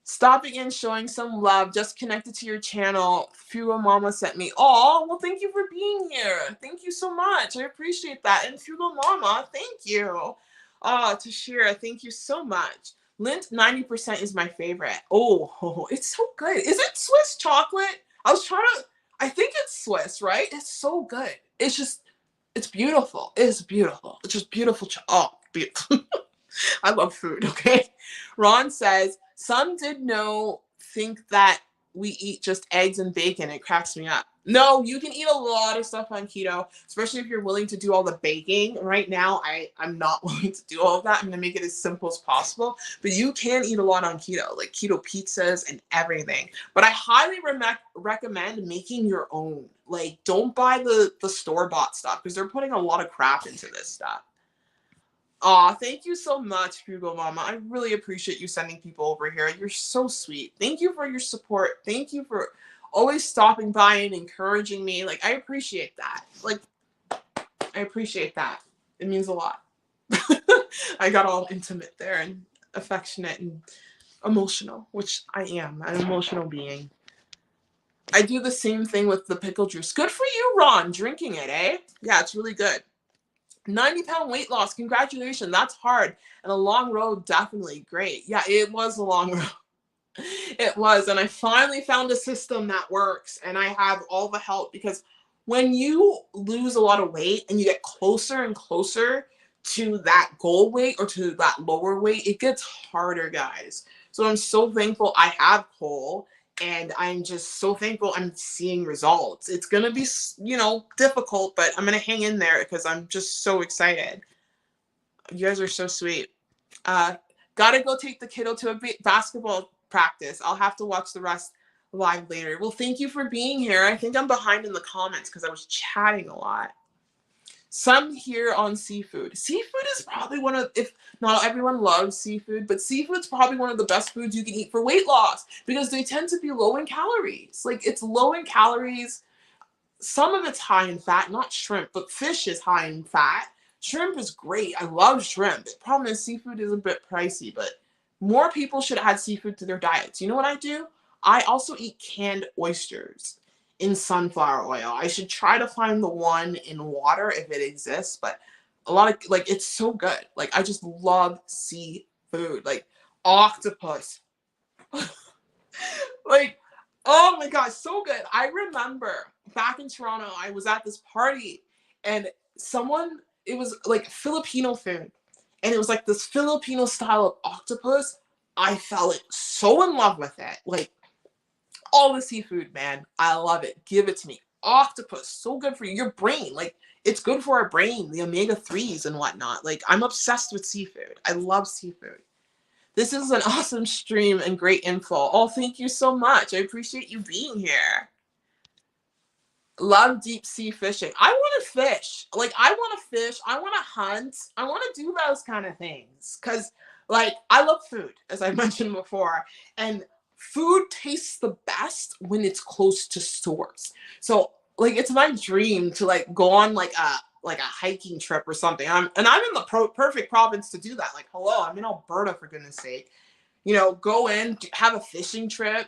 Stopping in, showing some love, just connected to your channel. Fugo Mama sent me. Oh, well, thank you for being here. Thank you so much. I appreciate that. And Fugo Mama, thank you. Tashira, thank you so much. Lint 90% is my favorite. Oh, it's so good. Is it Swiss chocolate? I think it's Swiss, right? It's so good. It's beautiful. It's beautiful. It's just beautiful. Oh, beautiful. I love food, okay? Ron says, some think that we eat just eggs and bacon. It cracks me up. No, you can eat a lot of stuff on keto, especially if you're willing to do all the baking. Right now, I'm not willing to do all of that. I'm going to make it as simple as possible. But you can eat a lot on keto, like keto pizzas and everything. But I highly recommend making your own. Like, don't buy the store-bought stuff because they're putting a lot of crap into this stuff. Aw, thank you so much, Fugo Mama. I really appreciate you sending people over here. You're so sweet. Thank you for your support. Thank you for always stopping by and encouraging me. Like, I appreciate that. Like, I appreciate that. It means a lot. I got all intimate there and affectionate and emotional, which I am, an emotional being. I do the same thing with the pickle juice. Good for you, Ron, drinking it, eh? Yeah, it's really good. 90-pound weight loss. Congratulations. That's hard. And a long road, definitely. Great. Yeah, it was a long road. It was. And I finally found a system that works. And I have all the help, because when you lose a lot of weight and you get closer and closer to that goal weight or to that lower weight, it gets harder, guys. So I'm so thankful I have Cole, and I'm just so thankful I'm seeing results. It's going to be, you know, difficult, but I'm going to hang in there because I'm just so excited. You guys are so sweet. Gotta go take the kiddo to a basketball practice. I'll have to watch the rest live later. Well, thank you for being here. I think I'm behind in the comments because I was chatting a lot. Some here on seafood. Seafood is probably one of, if not everyone loves seafood, but seafood's probably one of the best foods you can eat for weight loss, because they tend to be low in calories. Like, it's low in calories. Some of it's high in fat, not shrimp, but fish is high in fat. Shrimp is great. I love shrimp. The problem is seafood is a bit pricey, but more people should add seafood to their diets. You know what I do? I also eat canned oysters in sunflower oil. I should try to find the one in water if it exists, but a lot of, like, it's so good. Like, I just love seafood. Like, octopus. Like, oh my gosh, so good. I remember back in Toronto, I was at this party, and it was like Filipino food, and it was like this Filipino style of octopus. I fell so in love with it. Like, all the seafood, man. I love it. Give it to me. Octopus, so good for you. Your brain, like, it's good for our brain, the omega-3s and whatnot. Like, I'm obsessed with seafood. I love seafood. This is an awesome stream and great info. Oh, thank you so much. I appreciate you being here. Love deep sea fishing. I want to fish. Like, I want to fish. I want to hunt. I want to do those kind of things. Because, like, I love food, as I mentioned before. And food tastes the best when it's close to stores. So, like, it's my dream to, like, go on, like a hiking trip or something. I'm in the perfect province to do that. Like, hello, I'm in Alberta, for goodness sake. You know, go in, have a fishing trip,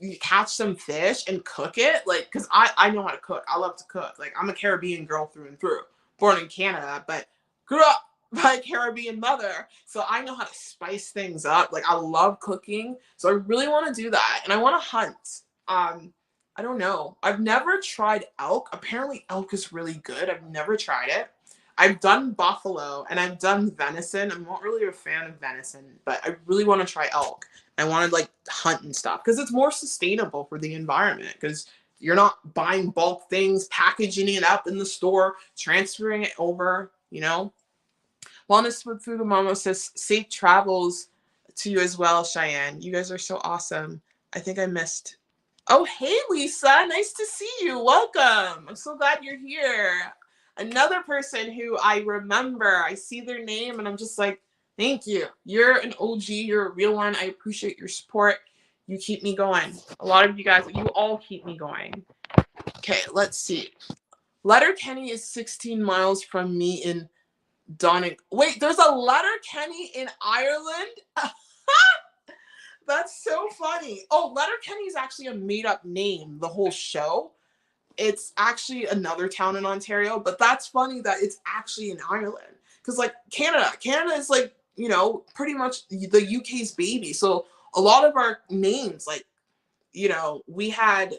you catch some fish and cook it. Like, because I know how to cook. I love to cook. Like, I'm a Caribbean girl through and through, born in Canada, but grew up by a Caribbean mother. So I know how to spice things up. Like, I love cooking. So I really want to do that. And I want to hunt. I don't know. I've never tried elk. Apparently elk is really good. I've never tried it. I've done buffalo and I've done venison. I'm not really a fan of venison, but I really want to try elk. I want to, like, hunt and stuff because it's more sustainable for the environment, because you're not buying bulk things, packaging it up in the store, transferring it over, you know. Wellness with Food Mama says safe travels to you as well, Cheyenne. You guys are so awesome. I think I missed. Oh, hey, Lisa. Nice to see you. Welcome. I'm so glad you're here. Another person who I remember. I see their name and I'm just like, thank you. You're an OG. You're a real one. I appreciate your support. You keep me going. A lot of you guys, you all keep me going. Okay, let's see. Letterkenny is 16 miles from me in Wait, there's a Letterkenny in Ireland? That's so funny. Oh, Letterkenny is actually a made-up name, the whole show. It's actually another town in Ontario, but that's funny that it's actually in Ireland. Because, like, Canada is, like, you know, pretty much the UK's baby. So a lot of our names, like, you know,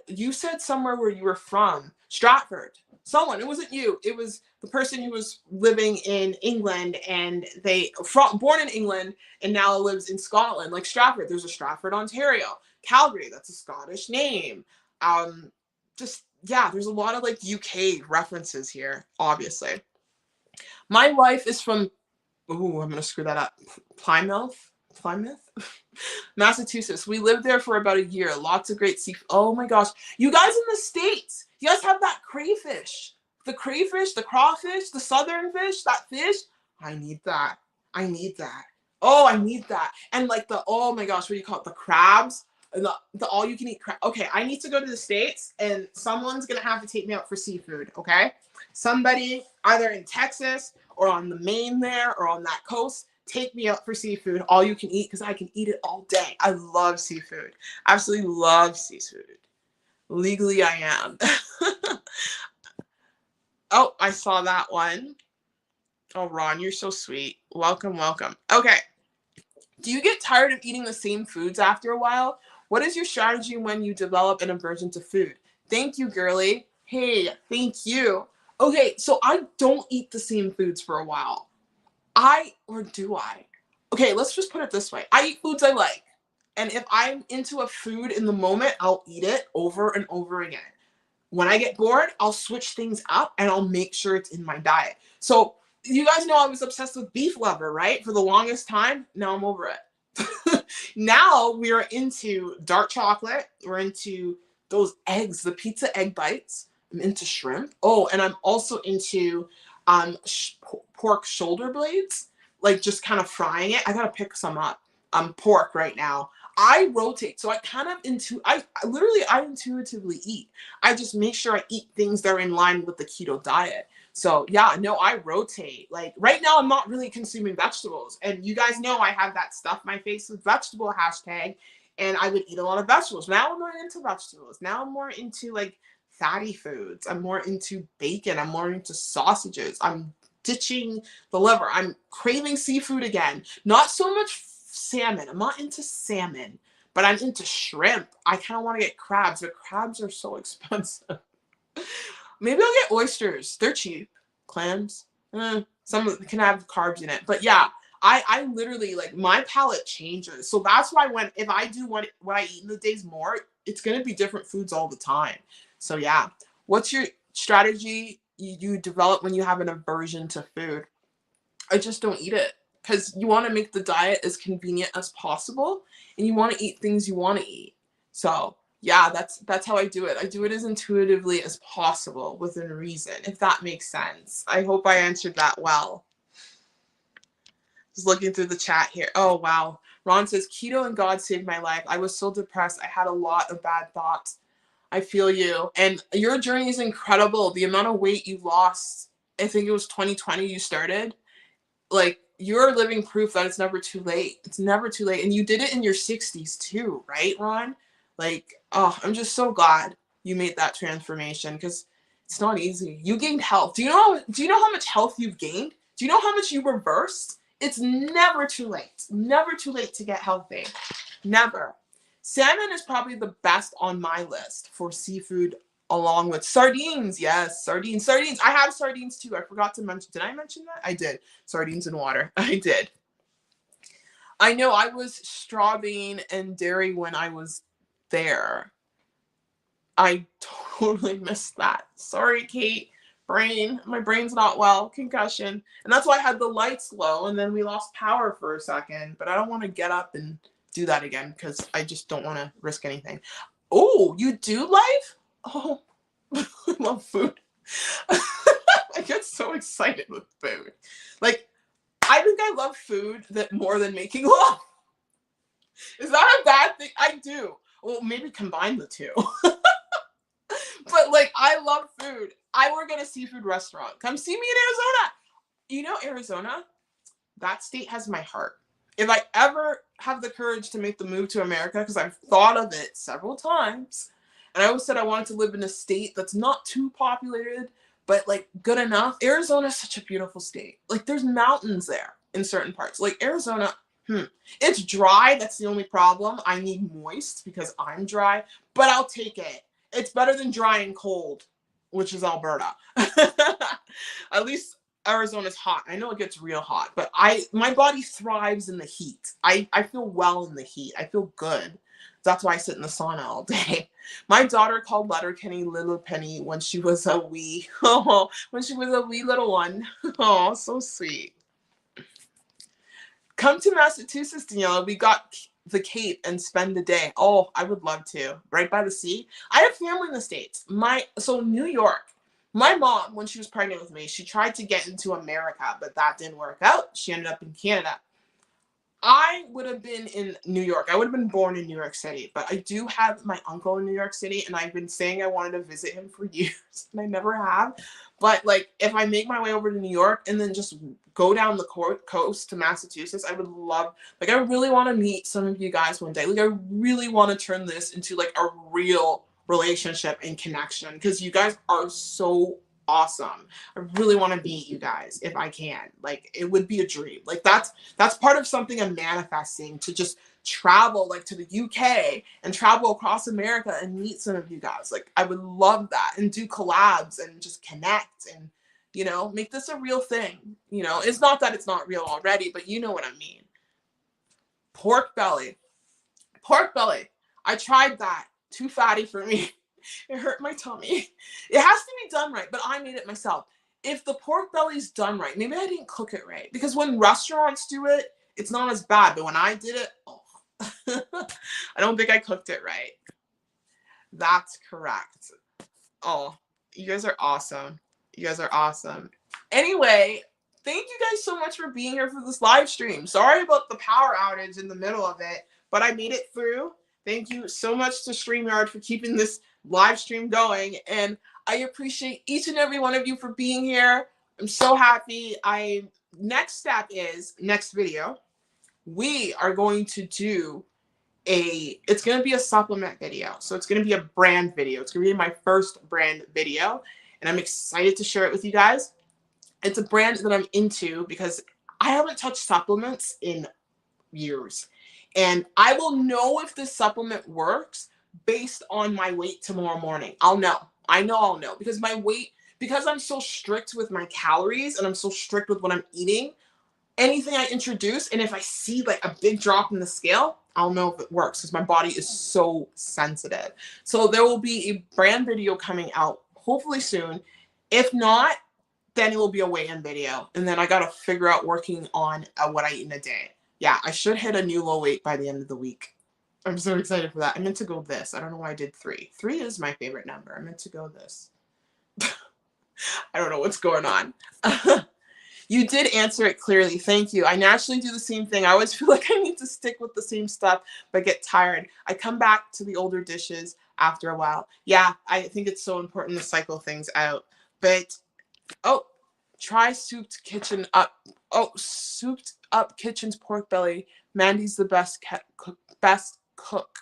you said somewhere where you were from, Stratford. It wasn't you. It was the person who was living in England and born in England and now lives in Scotland. Like Stratford, there's a Stratford, Ontario. Calgary, that's a Scottish name. Yeah, there's a lot of, like, UK references here, obviously. My wife is from, I'm going to screw that up, Plymouth? Massachusetts. We lived there for about a year. Lots of great seafood. Oh my gosh. You guys in the States, you guys have that crayfish. The crayfish, the crawfish, the southern fish, that fish. I need that. Oh, I need that. And, like, oh my gosh, what do you call it? The crabs. And the all-you-can-eat crab. Okay, I need to go to the States, and someone's going to have to take me out for seafood, okay? Somebody, either in Texas or on the Maine there or on that coast, take me out for seafood, all you can eat, because I can eat it all day. I love seafood. Absolutely love seafood. Legally, I am. Oh, I saw that one. Oh, Ron, you're so sweet. Welcome, welcome. Okay. Do you get tired of eating the same foods after a while? What is your strategy when you develop an aversion to food? Thank you, girly. Hey, thank you. Okay, so I don't eat the same foods for a while. Or do I? Okay, let's just put it this way. I eat foods I like. And if I'm into a food in the moment, I'll eat it over and over again. When I get bored, I'll switch things up and I'll make sure it's in my diet. So you guys know I was obsessed with beef liver, right? For the longest time. Now I'm over it. Now we're into dark chocolate. We're into those eggs, the pizza egg bites. I'm into shrimp. Oh, and I'm also into pork shoulder blades, like just kind of frying it. I gotta pick some up. Pork right now. I rotate, so I literally I intuitively eat. I just make sure I eat things that are in line with the keto diet. So yeah, no, I rotate. Like right now, I'm not really consuming vegetables, and you guys know I have that stuff my face with vegetable hashtag, and I would eat a lot of vegetables. Now I'm not into vegetables. Now I'm more into like fatty foods. I'm more into bacon. I'm more into sausages. I'm ditching the liver. I'm craving seafood again. Not so much salmon. I'm not into salmon, but I'm into shrimp. I kind of want to get crabs, but crabs are so expensive. Maybe I'll get oysters. They're cheap. Clams. Some can have carbs in it. But yeah, I literally like my palate changes. So that's why if I do what I eat in the days more, it's gonna be different foods all the time. So yeah. What's your strategy you develop when you have an aversion to food? I just don't eat it because you want to make the diet as convenient as possible and you want to eat things you want to eat. So yeah, that's how I do it. I do it as intuitively as possible within reason, if that makes sense. I hope I answered that well. Just looking through the chat here. Oh wow. Ron says keto and God saved my life. I was so depressed. I had a lot of bad thoughts. I feel you. And your journey is incredible. The amount of weight you lost, I think it was 2020 you started. Like you're living proof that it's never too late. It's never too late. And you did it in your 60s too, right, Ron? Like, oh, I'm just so glad you made that transformation because it's not easy. You gained health. Do you know how much health you've gained? Do you know how much you reversed? It's never too late. Never too late to get healthy. Never. Salmon is probably the best on my list for seafood along with sardines. Yes, sardines. Sardines. I have sardines too. I forgot to mention. Did I mention that? I did. Sardines and water. I did. I know I was straw bean and dairy when I was there. I totally missed that. Sorry, Kate. My brain's not well. Concussion. And that's why I had the lights low and then we lost power for a second. But I don't want to get up and do that again because I just don't want to risk anything. Oh, you do live? Oh, I love food. I get so excited with food. Like, I think I love food more than making love. Is that a bad thing? I do. Well, maybe combine the two. But like, I love food. I work at a seafood restaurant. Come see me in Arizona. You know, Arizona, that state has my heart. If I ever have the courage to make the move to America, because I've thought of it several times, and I always said I wanted to live in a state that's not too populated, but like good enough. Arizona is such a beautiful state. Like there's mountains there in certain parts. Like Arizona, it's dry. That's the only problem. I need moist because I'm dry, but I'll take it. It's better than dry and cold, which is Alberta. At least Arizona's hot. I know it gets real hot, but my body thrives in the heat. I feel well in the heat. I feel good. That's why I sit in the sauna all day. My daughter called Letterkenny Little Penny when she was a wee little one. Oh, so sweet. Come to Massachusetts, Daniela. We got the Cape and spend the day. Oh, I would love to. Right by the sea. I have family in the States. So New York. My mom, when she was pregnant with me, she tried to get into America, but that didn't work out. She ended up in Canada. I would have been in New York. I would have been born in New York City, but I do have my uncle in New York City, and I've been saying I wanted to visit him for years, and I never have. But like, if I make my way over to New York and then just go down the coast to Massachusetts, I would love. Like, I really want to meet some of you guys one day. Like, I really want to turn this into like a real relationship and connection because you guys are so awesome. I really want to meet you guys if I can. Like, it would be a dream. Like, that's part of something I'm manifesting, to just travel like to the UK and travel across America and meet some of you guys. Like, I would love that, and do collabs and just connect and, you know, make this a real thing. You know, it's not that it's not real already, but you know what I mean. Pork belly. Pork belly. I tried that. Too fatty for me. It hurt my tummy. It has to be done right, but I made it myself. If the pork belly's done right, maybe I didn't cook it right. Because when restaurants do it, it's not as bad. But when I did it, oh, I don't think I cooked it right. That's correct. Oh, you guys are awesome. You guys are awesome. Anyway, thank you guys so much for being here for this live stream. Sorry about the power outage in the middle of it, but I made it through. Thank you so much to StreamYard for keeping this live stream going. And I appreciate each and every one of you for being here. I'm so happy. Next step is, next video, we are going to do it's going to be a supplement video. So it's going to be a brand video. It's going to be my first brand video, and I'm excited to share it with you guys. It's a brand that I'm into because I haven't touched supplements in years. And I will know if this supplement works based on my weight tomorrow morning. I'll know. I know I'll know, because my weight, because I'm so strict with my calories and I'm so strict with what I'm eating, anything I introduce, and if I see like a big drop in the scale, I'll know if it works, because my body is so sensitive. So there will be a brand video coming out hopefully soon. If not, then it will be a weigh-in video. And then I got to figure out working on what I eat in a day. Yeah, I should hit a new low weight by the end of the week. I'm so excited for that. I meant to go this. I don't know why I did 3. 3 is my favorite number. I meant to go this. I don't know what's going on. You did answer it clearly. Thank you. I naturally do the same thing. I always feel like I need to stick with the same stuff, but get tired. I come back to the older dishes after a while. Yeah, I think it's so important to cycle things out. But, oh, try Souped Kitchen up. Oh, Souped Up Kitchen's pork belly. Mandy's the best cook.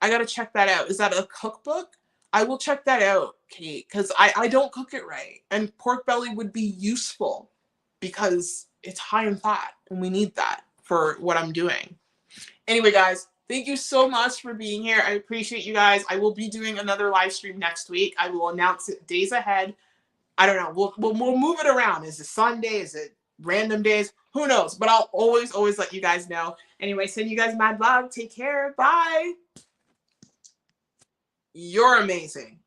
I got to check that out. Is that a cookbook? I will check that out, Kate, because I don't cook it right. And pork belly would be useful, because it's high in fat and we need that for what I'm doing. Anyway, guys, thank you so much for being here. I appreciate you guys. I will be doing another live stream next week. I will announce it days ahead. I don't know. We'll move it around. Is it Sunday? Is it random days? Who knows? But I'll always let you guys know. Anyway, send you guys mad love. Take care. Bye. You're amazing.